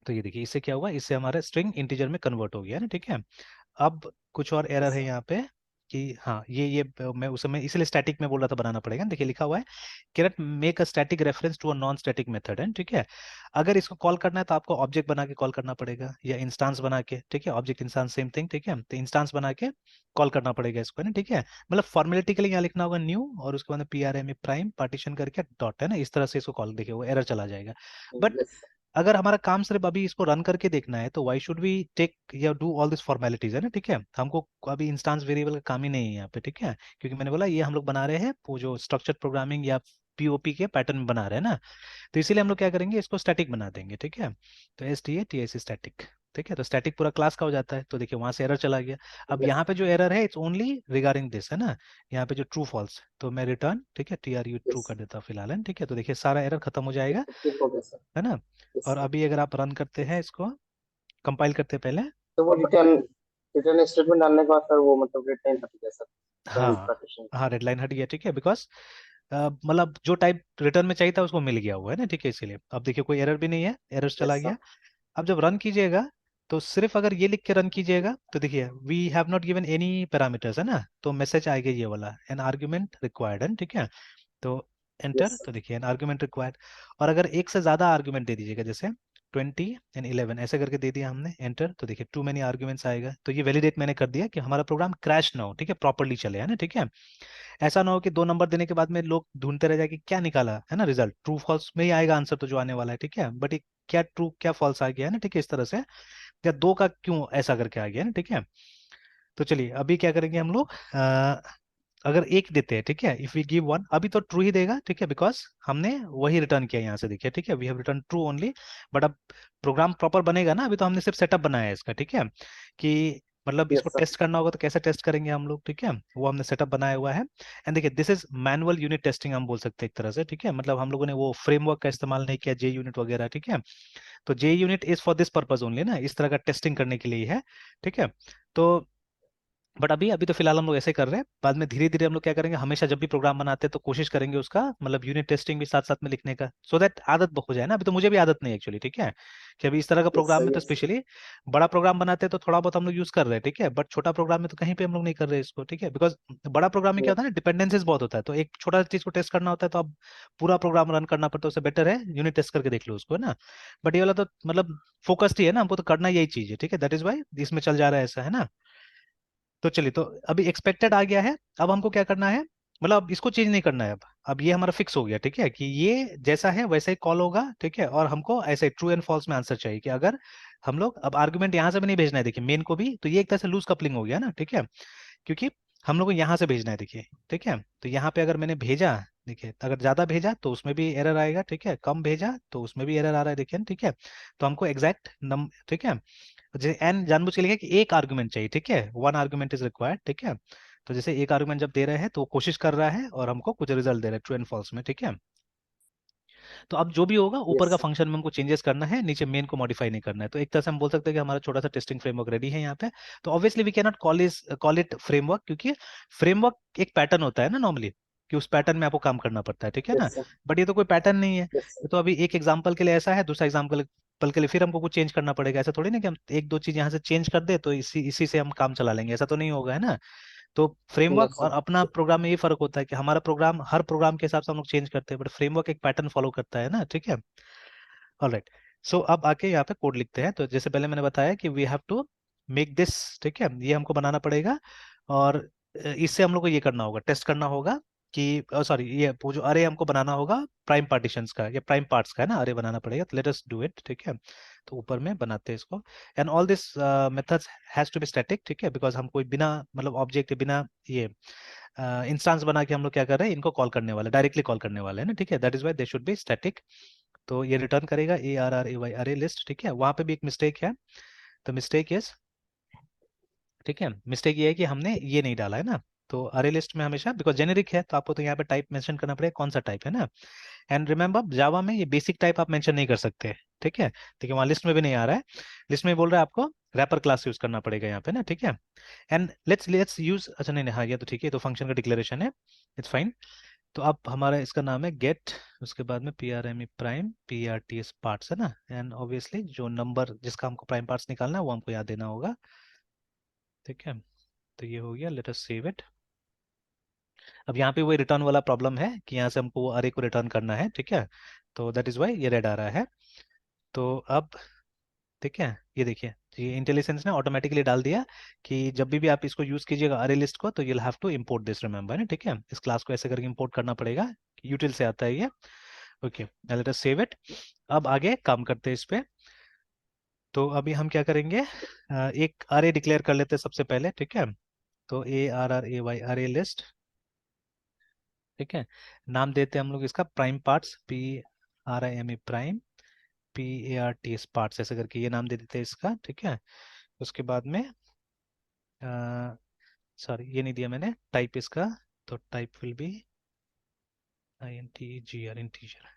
तो ये देखिए इससे क्या हुआ, इससे हमारा स्ट्रिंग इंटीजर में कन्वर्ट हो गया है ना, ठीक है। अब कुछ और एरर यस है सर। यहाँ पे कि हाँ ये मैं उस समय इसलिए स्टैटिक में बोल रहा था बनाना पड़ेगा, देखिए लिखा हुआ है cannot make a static reference to a non static method, है ठीक है। अगर इसको कॉल करना है तो आपको ऑब्जेक्ट बना के कॉल करना पड़ेगा या इंस्टांस बना के, ठीक है, ऑब्जेक्ट इंस्टांस सेम थिंग, ठीक है, तो इंस्टांस बना के कॉल करना पड़ेगा इसको, है ना, ठीक है। मतलब फॉर्मेलिटी के लिए यहाँ लिखना होगा न्यू और उसके बाद PRME प्राइम पार्टीशन करके डॉट, है ना, इस तरह से इसको कॉल, देखिए वो एरर चला जाएगा। बट यस अगर हमारा काम सिर्फ अभी इसको रन करके देखना है तो वाई शुड वी टेक या डू ऑल दिस फॉर्मेलिटीज, है ना, ठीक है। हमको अभी इंस्टांस वेरिएबल का काम ही नहीं है यहाँ पे, ठीक है, क्योंकि मैंने बोला ये हम लोग बना रहे हैं वो जो स्ट्रक्चर प्रोग्रामिंग या POP के पैटर्न में बना रहे हैं ना, तो इसीलिए हम लोग क्या करेंगे, इसको स्टैटिक बना देंगे, ठीक है। तो STATIC स्टैटिक, ठीक है, तो स्टैटिक पूरा क्लास का हो जाता है, तो देखिए वहां से एरर चला गया। अब यस यहाँ पे जो एरर है इट्स ओनली रिगार्डिंग दिस, है ना, यहाँ पे जो ट्रू फॉल्स, तो मैं रिटर्न, ठीक है, TRU ट्रू यस। कर देता हूँ फिलहाल, है ना, ठीक है, तो देखिए सारा एरर खत्म हो जाएगा, ठीक हो गया सर। है ना। यस और सर। अभी अगर आप रन करते हैं इसको, कंपाइल करते हैं पहले। तो वो रिटर्न रिटर्न स्टेटमेंट डालने के बाद सर वो मतलब रेड लाइन हट गया सर, रिटर्न हाँ पार्टीशन। हाँ, रेड लाइन हट गया, ठीक है, बिकॉज मतलब जो टाइप रिटर्न में चाहिए था उसको मिल गया हुआ है ना, ठीक है, इसीलिए अब देखिए कोई एरर भी नहीं है, एरर चला यस सर। गया। अब जब रन कीजिएगा तो सिर्फ अगर ये लिख के रन कीजिएगा तो देखिए we have not given any parameters, है ना, तो मैसेज आएगा ये वाला एन आर्ग्यूमेंट रिक्वायर्ड, है ठीक है। तो यस एंटर, सर। तो देखिए एन आर्ग्यूमेंट रिक्वायर्ड, और अगर एक से ज्यादा आर्ग्यूमेंट दे दीजिएगा जैसे 20 and 11 ऐसे करके दे दिया हमने, एंटर, तो देखिए टू मेनी आर्ग्यूमेंट्स आएगा, तो ये वैलिडेट मैंने कर दिया कि हमारा प्रोग्राम क्रैश ना हो, ठीक है, प्रॉपरली चले, है ना, ठीक है। ऐसा ना हो कि 2 नंबर देने के बाद में लोग ढूंढते रह जाए कि क्या निकाला, है ना, रिजल्ट ट्रू फॉल्स में ही आएगा आंसर तो जो आने वाला है, ठीक है, बट ये क्या ट्रू क्या फॉल्स आ गया है ना, ठीक है, इस तरह से, या 2 का क्यों ऐसा करके आ गया है ना, ठीक है। तो चलिए अभी क्या करेंगे हम लोग, अगर एक देते हैं, ठीक है, इफ वी गिव 1, अभी तो ट्रू ही देगा, ठीक है, बिकॉज हमने वही रिटर्न किया यहाँ से, देखिए, ठीक है, we have return true only. But अब प्रोग्राम प्रॉपर बनेगा ना, अभी तो हमने सिर्फ सेटअप बनाया है इसका, ठीक है, कि मतलब इसको यस सर। टेस्ट करना होगा तो कैसे टेस्ट करेंगे हम लोग, ठीक है, वो हमने सेटअप बनाया हुआ है। एंड देखिए this is manual unit testing हम बोल सकते हैं एक तरह से, ठीक है, मतलब हम लोगों ने वो फ्रेमवर्क का इस्तेमाल नहीं किया JUnit वगैरह, ठीक है। तो JUnit is for this purpose only ना, इस तरह का टेस्टिंग करने के लिए ही है, ठीक है। तो बट अभी अभी तो फिलहाल हम लोग ऐसे कर रहे हैं, बाद में धीरे धीरे हम लोग क्या करेंगे, हमेशा जब भी प्रोग्राम बनाते हैं तो कोशिश करेंगे उसका मतलब यूनिट टेस्टिंग भी साथ साथ में लिखने का, सो दैट आदत हो जाए ना, अभी तो मुझे भी आदत नहीं एक्चुअली, ठीक है, कि अभी इस तरह का यस प्रोग्राम सर। में तो यस सर। स्पेशली बड़ा प्रोग्राम बनाते हैं तो थोड़ा बहुत हम लोग यूज कर रहे हैं, ठीक है, बट छोटा प्रोग्राम में तो कहीं पे हम लोग नहीं कर रहे इसको, ठीक है, बिकॉज बड़ा प्रोग्राम में क्या होता है ना, डिपेंडेंसीज बहुत होता है, तो एक छोटा चीज को टेस्ट करना होता है तो अब पूरा प्रोग्राम रन करना पड़ता है, उससे बेटर है यूनिट टेस्ट करके देख लो उसको, है ना। बट ये वाला तो मतलब फोकस्ड ही है ना, हमको तो करना यही चीज है, ठीक है, दैट इज वाई इसमें चल जा रहा है ऐसा, है ना। तो चलिए, तो अभी एक्सपेक्टेड आ गया है, अब हमको क्या करना है, मतलब अब इसको चेंज नहीं करना है, अब ये हमारा फिक्स हो गया, ठीक है, कि ये जैसा है वैसा ही कॉल होगा, ठीक है, और हमको ऐसे ट्रू एंड फॉल्स में आंसर चाहिए कि अगर हम लोग अब आर्गुमेंट यहाँ से भी नहीं भेजना है, देखिए मेन को भी, तो ये एक तरह से लूज कपलिंग हो गया ना, ठीक है, क्योंकि हम लोग को यहाँ से भेजना है, देखिए, ठीक है, तो यहाँ पे अगर मैंने भेजा, देखिए अगर ज्यादा भेजा तो उसमें भी एरर आएगा, ठीक है, कम भेजा तो उसमें भी एरर आ रहा है, देखिए, ठीक है। तो हमको एग्जैक्ट नम ठीक है, जैसे एन जानबूझ के लिखा है कि एक आर्गुमेंट चाहिए, ठीक है, 1 आर्गुमेंट इज रिक्वायर्ड, ठीक है। तो जैसे एक आर्गुमेंट जब दे रहे हैं तो वो कोशिश कर रहा है और हमको कुछ रिजल्ट दे रहा है ट्रू एंड फॉल्स में, ठीक है। तो अब जो भी होगा ऊपर यस का सर। फंक्शन में हमको चेंजेस करना है, नीचे मेन को मॉडिफाई नहीं करना है, तो एक तरह से हम बोल सकते हैं कि हमारा छोटा सा टेस्टिंग फ्रेमवर्क रेडी है यहाँ पे। तो obviously we can not call it framework, क्योंकि फ्रेमवर्क एक पैटर्न होता है ना नॉर्मली, कि उस पैटर्न में आपको काम करना पड़ता है, ठीक है यस ना। सर। बट ये तो कोई पैटर्न नहीं है, यस ये सर। तो अभी एक एग्जाम्पल के लिए ऐसा है, दूसरा एग्जाम्पल पल के लिए फिर हमको कुछ चेंज करना पड़ेगा, ऐसा थोड़ी ना कि हम एक दो चीज यहाँ से चेंज कर दे तो इसी इसी से हम काम चला लेंगे, ऐसा तो नहीं होगा, है ना। तो नो फ्रेमवर्क और सर। अपना प्रोग्राम में ये फर्क होता है कि हमारा प्रोग्राम हर प्रोग्राम के हिसाब से हम लोग चेंज करते हैं, बट फ्रेमवर्क एक पैटर्न फॉलो करता है ना, ठीक है। ऑलराइट, सो अब आके यहाँ पे कोड लिखते हैं, तो जैसे पहले मैंने बताया कि we have to make this, ठीक है, ये हमको बनाना पड़ेगा, और इससे हम लोग को ये करना होगा, टेस्ट करना होगा कि सॉरी, ये वो जो अरे हमको बनाना होगा प्राइम पार्टीशंस का या प्राइम पार्ट्स का है ना, अरे बनाना पड़ेगा, तो लेट अस डू इट, ठीक है। तो ऊपर में बनाते हैं इसको। And all this methods has to be static, ठीक है, बिकॉज हम कोई बिना मतलब ऑब्जेक्ट बिना ये इंस्टेंस बना के हम लोग क्या कर रहे हैं, इनको कॉल करने वाले, डायरेक्टली कॉल करने वाले हैं ना, ठीक है। That is why they should be static. तो ये रिटर्न करेगा ARRAY अरे लिस्ट, ठीक है। वहां पे भी एक मिस्टेक है, तो मिस्टेक इज, ठीक है, मिस्टेक ये है कि हमने ये नहीं डाला है ना। तो अरे लिस्ट में हमेशा, बिकॉज जेनेरिक है तो आपको तो यहाँ पे टाइप मेंशन करना पड़ेगा, कौन सा टाइप है ना। एंड रिमेंबर जावा में ये बेसिक टाइप आप मेंशन नहीं कर सकते, ठीक है। ठीक है, वहाँ लिस्ट में भी नहीं आ रहा है, लिस्ट में बोल रहा है आपको रैपर क्लास यूज करना पड़ेगा यहाँ पे ना, ठीक है। एंड लेट्स यूज, अच्छा नहीं नहीं, हाँ ये तो ठीक है, ये तो फंक्शन का डिक्लेरेशन है, इट्स फाइन। तो अब हमारा इसका नाम है गेट, उसके बाद में PRME प्राइम PRTS पार्ट्स है ना। एंड ऑब्वियसली जो नंबर जिसका हमको प्राइम पार्ट्स निकालना है वो हमको याद देना होगा, ठीक है। तो ये हो गया, लेट अस सेव इट। अब यहाँ पे वही रिटर्न वाला प्रॉब्लम है कि यहाँ से हमको वो अरे को रिटर्न करना है, ठीक है। तो दैट इज वाई ये रेड आ रहा है। तो अब, ठीक है, ये देखिए, ये इंटेलिजेंस ने ऑटोमेटिकली डाल दिया कि जब भी आप इसको यूज कीजिएगा अरे लिस्ट को, तो you'll have to import this, remember ना, ठीक है। इस क्लास को ऐसे करके इंपोर्ट करना पड़ेगा, यूटिल से आता है ये। Okay, let us save it. अब आगे काम करते हैं इस पे। तो अभी हम क्या करेंगे, एक अरे डिक्लेयर कर लेते हैं सबसे पहले, ठीक है। तो ARRAY अरे लिस्ट, ठीक है। नाम देते हैं हम लोग इसका prime parts, PRIME prime PARTS parts, ऐसे करके ये नाम दे देते हैं इसका, ठीक है। उसके बाद में सॉरी ये नहीं दिया मैंने टाइप इसका, तो type will be INTGR, integer.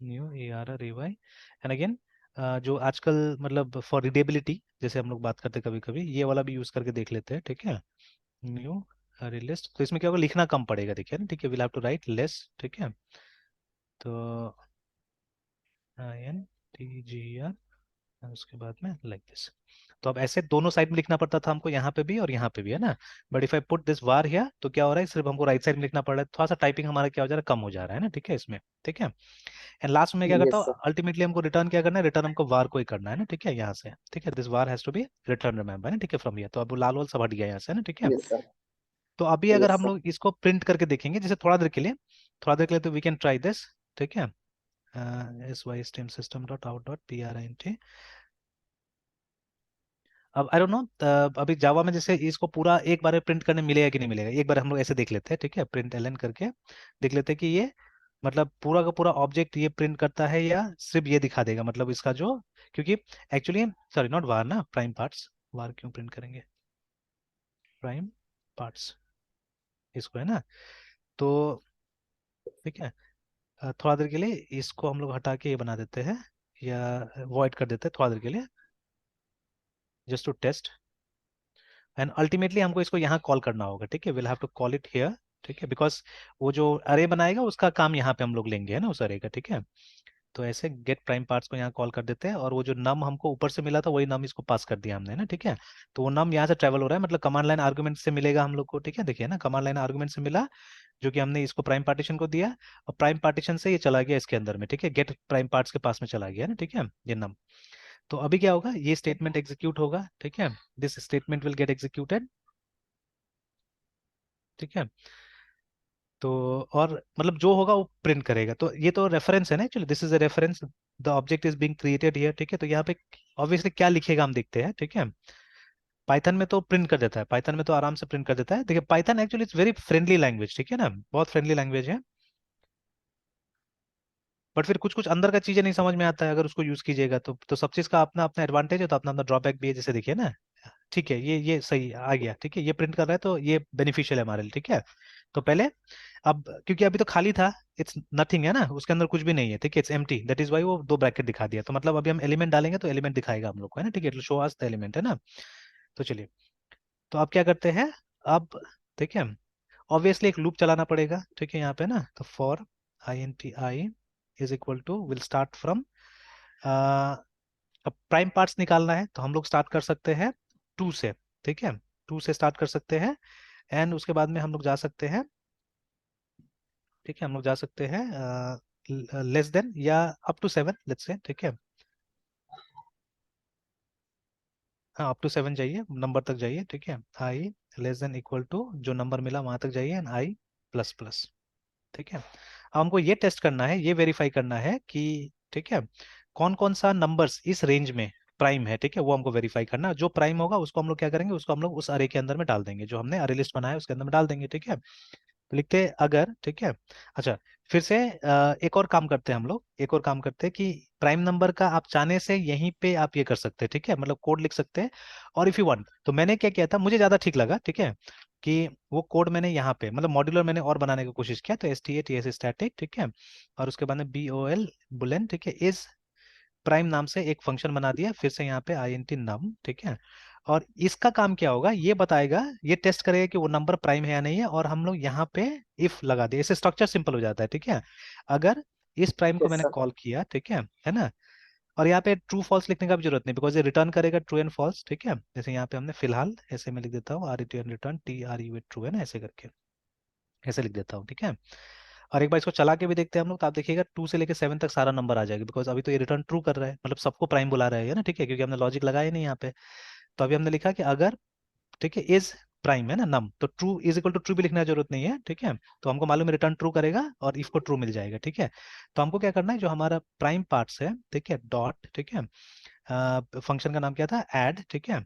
New ARRAY। And again जो आजकल मतलब फॉर रीडेबिलिटी जैसे हम लोग बात करते हैं कभी कभी, ये वाला भी यूज करके देख लेते हैं, ठीक है। न्यू अरे लिस्ट, तो इसमें क्या होगा, लिखना कम पड़ेगा, देखिए ना, ठीक है, will have to write less, ठीक है। तो INTGR, और उसके बाद में लाइक दिस। तो अब ऐसे दोनों साइड में लिखना पड़ता था हमको, यहाँ पे भी और यहाँ पे भी, है ना। But if I put this war here, तो क्या हो रहा है, सिर्फ हमको राइट साइड में लिखना पड़ रहा है, थोड़ा सा टाइपिंग हमारा क्या हो जा रहा है, कम हो जा रहा है ना, ठीक है इसमें, ठीक है। एंड लास्ट में क्या करता यस हूँ, सर। अल्टीमेटली हमको रिटर्न क्या करना है, रिटर्न हमको वार को ही करना है ना, ठीक है, यहाँ से, ठीक है। This var has to be return, remember ना, ठीक है, फ्रॉम हियर। तो अब वो लाल वाल सब हट गया यहाँ से ना, ठीक है। Yes sir. तो अभी अगर यस हम सर। लोग इसको प्रिंट करके देखेंगे जैसे थोड़ा देर के लिए, थोड़ा देर के लिए, तो वी कैन ट्राई दिस, ठीक है। SY stream dot out dot PRINT। अब आई डोंट नो, अभी जावा में जैसे इसको पूरा एक बार में प्रिंट करने मिलेगा कि नहीं मिलेगा, एक बार हम लोग ऐसे देख लेते हैं, ठीक है, प्रिंट एलन करके देख लेते हैं कि ये मतलब पूरा का पूरा ऑब्जेक्ट ये प्रिंट करता है या सिर्फ ये दिखा देगा, मतलब इसका जो, क्योंकि एक्चुअली सॉरी नॉट वार ना, प्राइम पार्ट्स, वार क्यों प्रिंट करेंगे, प्राइम पार्ट्स इसको है ना। तो ठीक है, थोड़ा देर के लिए इसको हम लोग हटा के ये बना देते हैं या वॉइड कर देते हैं थोड़ा देर के लिए, just to test. And ultimately हमको इसको यहाँ कॉल करना होगा, ठीक है, will have to call it here, ठीक है, बिकॉज वो जो अरे बनाएगा उसका काम यहाँ पे हम लोग लेंगे, है ना, उस अरे का, ठीक है। तो ऐसे गेट प्राइम पार्ट्स को यहाँ कॉल कर देते हैं, और वो जो नम हमको ऊपर से मिला था वही नम इसको पास कर दिया हमने ना, ठीक है। तो वो नम यहाँ से ट्रेवल हो रहा है, मतलब कमांड लाइन आर्गुमेंट से मिलेगा हम लोग को, ठीक है, देखिए ना, कमांड लाइन आर्गुमेंट से मिला, जो कि हमने इसको प्राइम पार्टीशन को दिया, और प्राइम पार्टीशन से ये चला गया इसके अंदर में, ठीक है, गेट प्राइम पार्ट्स के पास में चला गया ना, ठीक है, ये नम। तो अभी क्या होगा, ये स्टेटमेंट एग्जीक्यूट होगा, ठीक है, this statement will get executed, ठीक है। तो और मतलब जो होगा वो प्रिंट करेगा, तो ये तो रेफरेंस है ना, actually this is a reference, the object is being created here, ठीक है। तो यहाँ पे ऑब्वियसली क्या लिखेगा हम देखते हैं, ठीक है। पाइथन में तो प्रिंट कर देता है, पाइथन में तो आराम से प्रिंट कर देता है, देखिए Python actually it's very friendly language, ठीक है ना, बहुत फ्रेंडली लैंग्वेज है। बट फिर कुछ कुछ अंदर का चीजें नहीं समझ में आता है अगर उसको यूज कीजिएगा, तो सब चीज का अपना अपना एडवांटेज है, तो अपना अपना ड्रॉबैक भी है, जैसे देखिए ना, ठीक है, ये सही आ गया, ठीक है, ये प्रिंट कर रहा है तो ये बेनिफिशियल है हमारे लिए, ठीक है। तो पहले, अब क्योंकि अभी तो खाली था, इट्स नथिंग है ना, उसके अंदर कुछ भी नहीं है, ठीक है, it's empty, that is why वो दो ब्रैकेट दिखा दिया, तो मतलब अभी हम एलिमेंट डालेंगे तो एलिमेंट दिखाएगा हम लोग को, है ना, ठीक है, शो अस द एलिमेंट, है ना। तो चलिए, तो अब क्या करते हैं, अब ठीक है, ऑब्वियसली एक लूप चलाना पड़ेगा, ठीक है, यहाँ पे ना, तो for INTI is equal to will start from, अब प्राइम पार्ट्स निकालना है तो हम लोग स्टार्ट कर सकते हैं 2 से, ठीक है, 2 से स्टार्ट कर सकते हैं। एंड उसके बाद में हम लोग जा सकते हैं, ठीक है, हम लोग जा सकते हैं लेस देन या अप टू 7 लेट्स से, ठीक है। हाँ अप टू 7 जाइए, नंबर तक जाइए, ठीक है। आई लेस देन इक्वल टू जो नंबर मिला वहां तक जाइए, एंड आई प्लस प्लस, ठीक है। अब हमको ये टेस्ट करना है, ये वेरीफाई करना है कि, ठीक है, कौन कौन सा नंबर्स इस रेंज में प्राइम है, ठीक है, वो हमको वेरीफाई करना है। जो प्राइम होगा उसको हम लोग क्या करेंगे, उसको हम लोग उस अरे के अंदर में डाल देंगे, जो हमने अरे लिस्ट बनाया है उसके अंदर में डाल देंगे, ठीक है। तो लिखते हैं अगर, ठीक है। अच्छा, फिर से एक और काम करते हैं हम लोग, एक और काम करते हैं कि प्राइम नंबर का आप चाहने से यहीं पे आप ये कर सकते हैं, ठीक है, मतलब कोड लिख सकते हैं। और इफ यू वांट, तो मैंने क्या किया था, मुझे ज्यादा ठीक लगा, ठीक है, कि वो कोड मैंने यहाँ पे मतलब मॉड्यूलर मैंने और बनाने की कोशिश किया, तो STATS स्टैटिक, ठीक है, और उसके बाद में BOL बुलेन, ठीक है, इज प्राइम नाम से एक फंक्शन बना दिया, फिर से यहाँ पे INT नम, ठीक है। और इसका काम क्या होगा, ये बताएगा, ये टेस्ट करेगा कि वो नंबर प्राइम है या नहीं है, और हम लोग यहाँ पे इफ लगा दिए, इससे स्ट्रक्चर सिंपल हो जाता है, ठीक है। अगर इस प्राइम को यस मैंने सर। कॉल किया, ठीक है ना, और यहाँ पे ट्रू फॉल्स लिखने का भी जरूरत नहीं, बिकॉज ये रिटर्न करेगा ट्रू एंड फॉल्स, ठीक है। जैसे यहाँ पे हमने फिलहाल ऐसे में लिख देता हूँ RET रिटर्न TRU ट्रू, है ना, ऐसे करके ऐसे लिख देता हूँ, ठीक है। और एक बार इसको चला के भी देखते हैं हम लोग, तो आप देखिएगा 2 से लेकर 7 तक सारा नंबर आ जाएगा, बिकॉज अभी तो ये रिटर्न ट्रू कर रहा है, मतलब सबको प्राइम बुला रहा है ना, ठीक है, क्योंकि हमने लॉजिक लगाया नहीं यहाँ पे। तो अभी हमने लिखा कि अगर, ठीक है, इज प्राइम है ना नम, तो true is equal to true भी लिखने की जरूरत नहीं है, ठीक है। तो हमको मालूम है रिटर्न ट्रू करेगा और इफ को ट्रू मिल जाएगा, ठीक है। तो हमको क्या करना है, जो हमारा प्राइम पार्ट्स है, ठीक है, डॉट, ठीक है, फंक्शन का नाम क्या था, ऐड, ठीक है,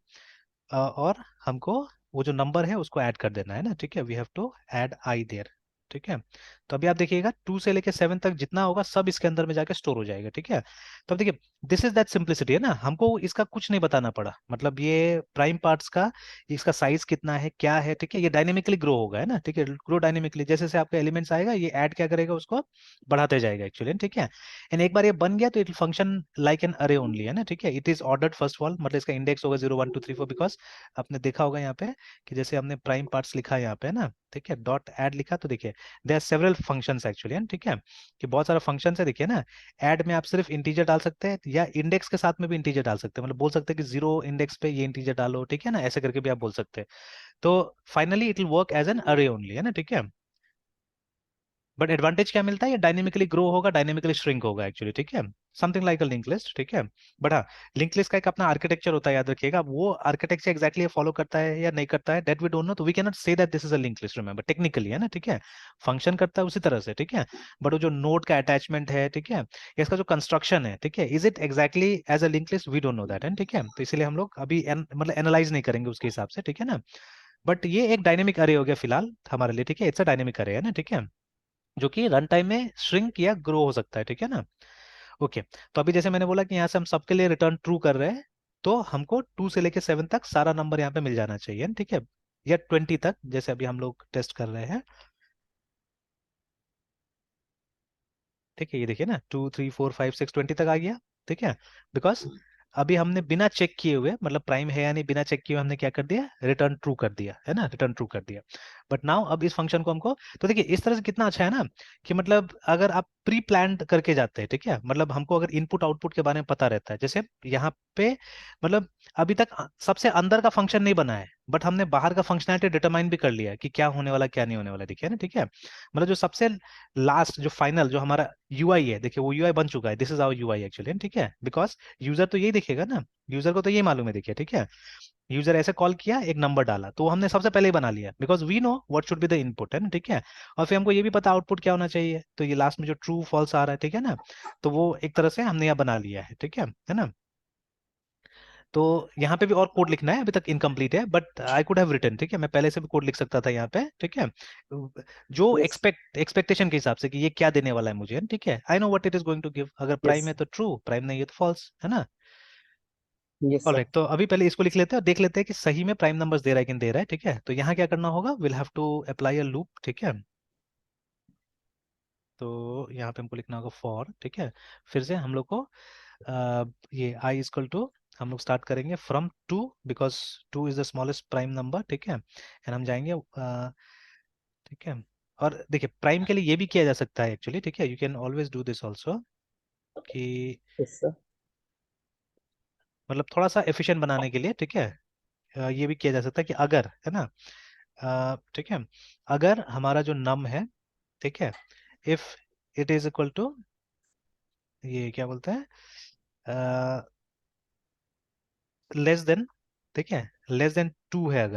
और हमको वो जो नंबर है उसको ऐड कर देना है ना, ठीक है, we have to add i there, ठीक है। तो अभी आप देखिएगा 2 से लेके 7 तक जितना होगा सब इसके अंदर में जाके स्टोर हो जाएगा, ठीक है। तो अब देखिए, दिस इज दैट सिंप्लिसिटी, है ना, हमको इसका कुछ नहीं बताना पड़ा, मतलब ये प्राइम पार्ट्स का, इसका साइज कितना है, क्या है, ठीक है, ये डायनेमिकली ग्रो होगा, है ना, ठीक है, ग्रो डायनेमिकली, जैसे जैसे आपका एलिमेंट्स आएगा ये ऐड क्या करेगा, उसको बढ़ाते जाएगा एक्चुअली, ठीक है। एंड एक बार ये बन गया तो it function like an array only, है ना, ठीक है। It is ordered first of all, मतलब इसका इंडेक्स होगा 0 1 2 3 4, बिकॉज आपने देखा होगा यहाँ पे कि जैसे हमने प्राइम पार्ट्स लिखा है यहाँ पे, है ना, ठीक है, डॉट ऐड लिखा, तो देखिए they are several functions actually, ठीक है, कि बहुत सारा फंक्शन है, देखिए ना। ऐड में आप सिर्फ इंटीजर डाल सकते हैं या इंडेक्स के साथ में भी इंटीजर डाल सकते हैं, मतलब बोल सकते हैं कि 0 इंडेक्स पे ये इंटीजर डालो, ठीक है ना, ऐसे करके भी आप बोल सकते हैं। तो finally it will work as an array only, है ना, ठीक है। बट एडवांटेज क्या मिलता है, ये डायनेमिकली ग्रो होगा, डायनेमिकली श्रिंक होगा एक्चुअली, ठीक है, समथिंग लाइक अ लिंक लिस्ट, ठीक है। बट हाँ, लिंक लिस्ट का एक अपना आर्किटेक्चर होता है, याद रखिएगा, वो आर्किटेक्चर एक्जैक्टली फॉलो करता है या नहीं करता है, दैट वी डोंट नो, तो we can not say that this is a link list, remember technically, है ना, ठीक है। फंक्शन करता है उसी तरह से, ठीक है। बट वो जो नोड का अटैचमेंट है, ठीक है, इसका जो कंस्ट्रक्शन है, ठीक है, is it exactly as a link list, we don't know that, है, ठीक है। तो इसलिए हम लोग अभी मतलब एनालाइज नहीं करेंगे उसके हिसाब से, ठीक है ना। बट ये एक डायनेमिक अरे हो गया फिलहाल हमारे लिए, ठीक है, इट्स अ डायनेमिक अरे, है ना, ठीक है, जो कि रन टाइम में श्रिंक या ग्रो हो सकता है, ठीक है ना। ओके, तो अभी जैसे मैंने बोला कि यहाँ से हम सबके लिए रिटर्न ट्रू कर रहे हैं, तो हमको 2 से लेके 7 तक सारा नंबर यहाँ पे मिल जाना चाहिए, ठीक है, या 20 तक, जैसे अभी हम लोग टेस्ट कर रहे हैं, ठीक है। ये देखिए ना, 2 3 4 5 6 20 तक आ गया, ठीक है, बिकॉज अभी हमने बिना चेक किए हुए, मतलब प्राइम है या नहीं, बिना चेक किए हुए हमने क्या कर दिया, रिटर्न ट्रू कर दिया, है ना, रिटर्न ट्रू कर दिया। बट नाउ अब इस फंक्शन को हमको, तो देखिए इस तरह से कितना अच्छा है ना, कि मतलब अगर आप प्री प्लान्ड करके जाते हैं, ठीक है, मतलब हमको अगर इनपुट आउटपुट के बारे में पता रहता है, जैसे यहाँ पे, मतलब अभी तक सबसे अंदर का फंक्शन नहीं बना है, बट हमने बाहर का फंक्शनैलिटी डिटरमाइन भी कर लिया है कि क्या होने वाला क्या नहीं होने वाला, देखिए ना, ठीक है। मतलब जो सबसे लास्ट जो फाइनल जो हमारा यूआई है, देखिए वो यूआई बन चुका है, this is our UI actually, ठीक है, बिकॉज यूजर तो यही दिखेगा ना, यूजर को तो ये मालूम है, देखिए, ठीक है। यूजर ऐसे कॉल किया, एक नंबर डाला, तो वो हमने सबसे पहले ही बना लिया, because we know what should be the input, है ना, ठीक है। और फिर हमको ये भी पता आउटपुट क्या होना चाहिए, तो ये लास्ट में जो ट्रू फॉल्स आ रहा है, ठीक है ना, तो वो एक तरह से हमने यहाँ बना लिया है, ठीक है ना। तो यहाँ पे भी और कोड लिखना है, अभी तक इनकम्प्लीट है, but I could have written, ठीक है, मैं पहले से भी कोड लिख सकता था यहाँ पे, ठीक है, जो यस। एक्सपेक्टेशन के हिसाब से कि ये क्या देने वाला है मुझे, ठीक है, I know what it is going to give, अगर प्राइम यस। है तो ट्रू, प्राइम नहीं है तो फॉल्स, है ना। Yes sir. ऑलराइट, तो अभी पहले इसको लिख लेते हैं और देख लेते हैं कि सही में प्राइम नंबर्स दे रहा है कि नहीं दे रहा है, ठीक है। तो यहाँ क्या करना होगा, will have to apply a loop, ठीक है। तो यहाँ पे हमको लिखना होगा फॉर, ठीक है, फिर से हम लोग को ये आई इक्वल टू, हम लोग स्टार्ट करेंगे from 2, because 2 is the smallest prime number, ठीक है, एंड हम जाएंगे, ठीक है। और देखिए प्राइम के लिए ये भी किया जा सकता है एक्चुअली, ठीक है, you can always do this also, कि यस सर। मतलब थोड़ा सा एफिशिएंट बनाने के लिए, ठीक है, ये भी किया जा सकता है कि अगर, है ना, ठीक है, अगर हमारा जो नम है, ठीक है, if it is equal to, ये क्या बोलते हैं, लेस देन ठीक है, लेस देन 2 है अगर,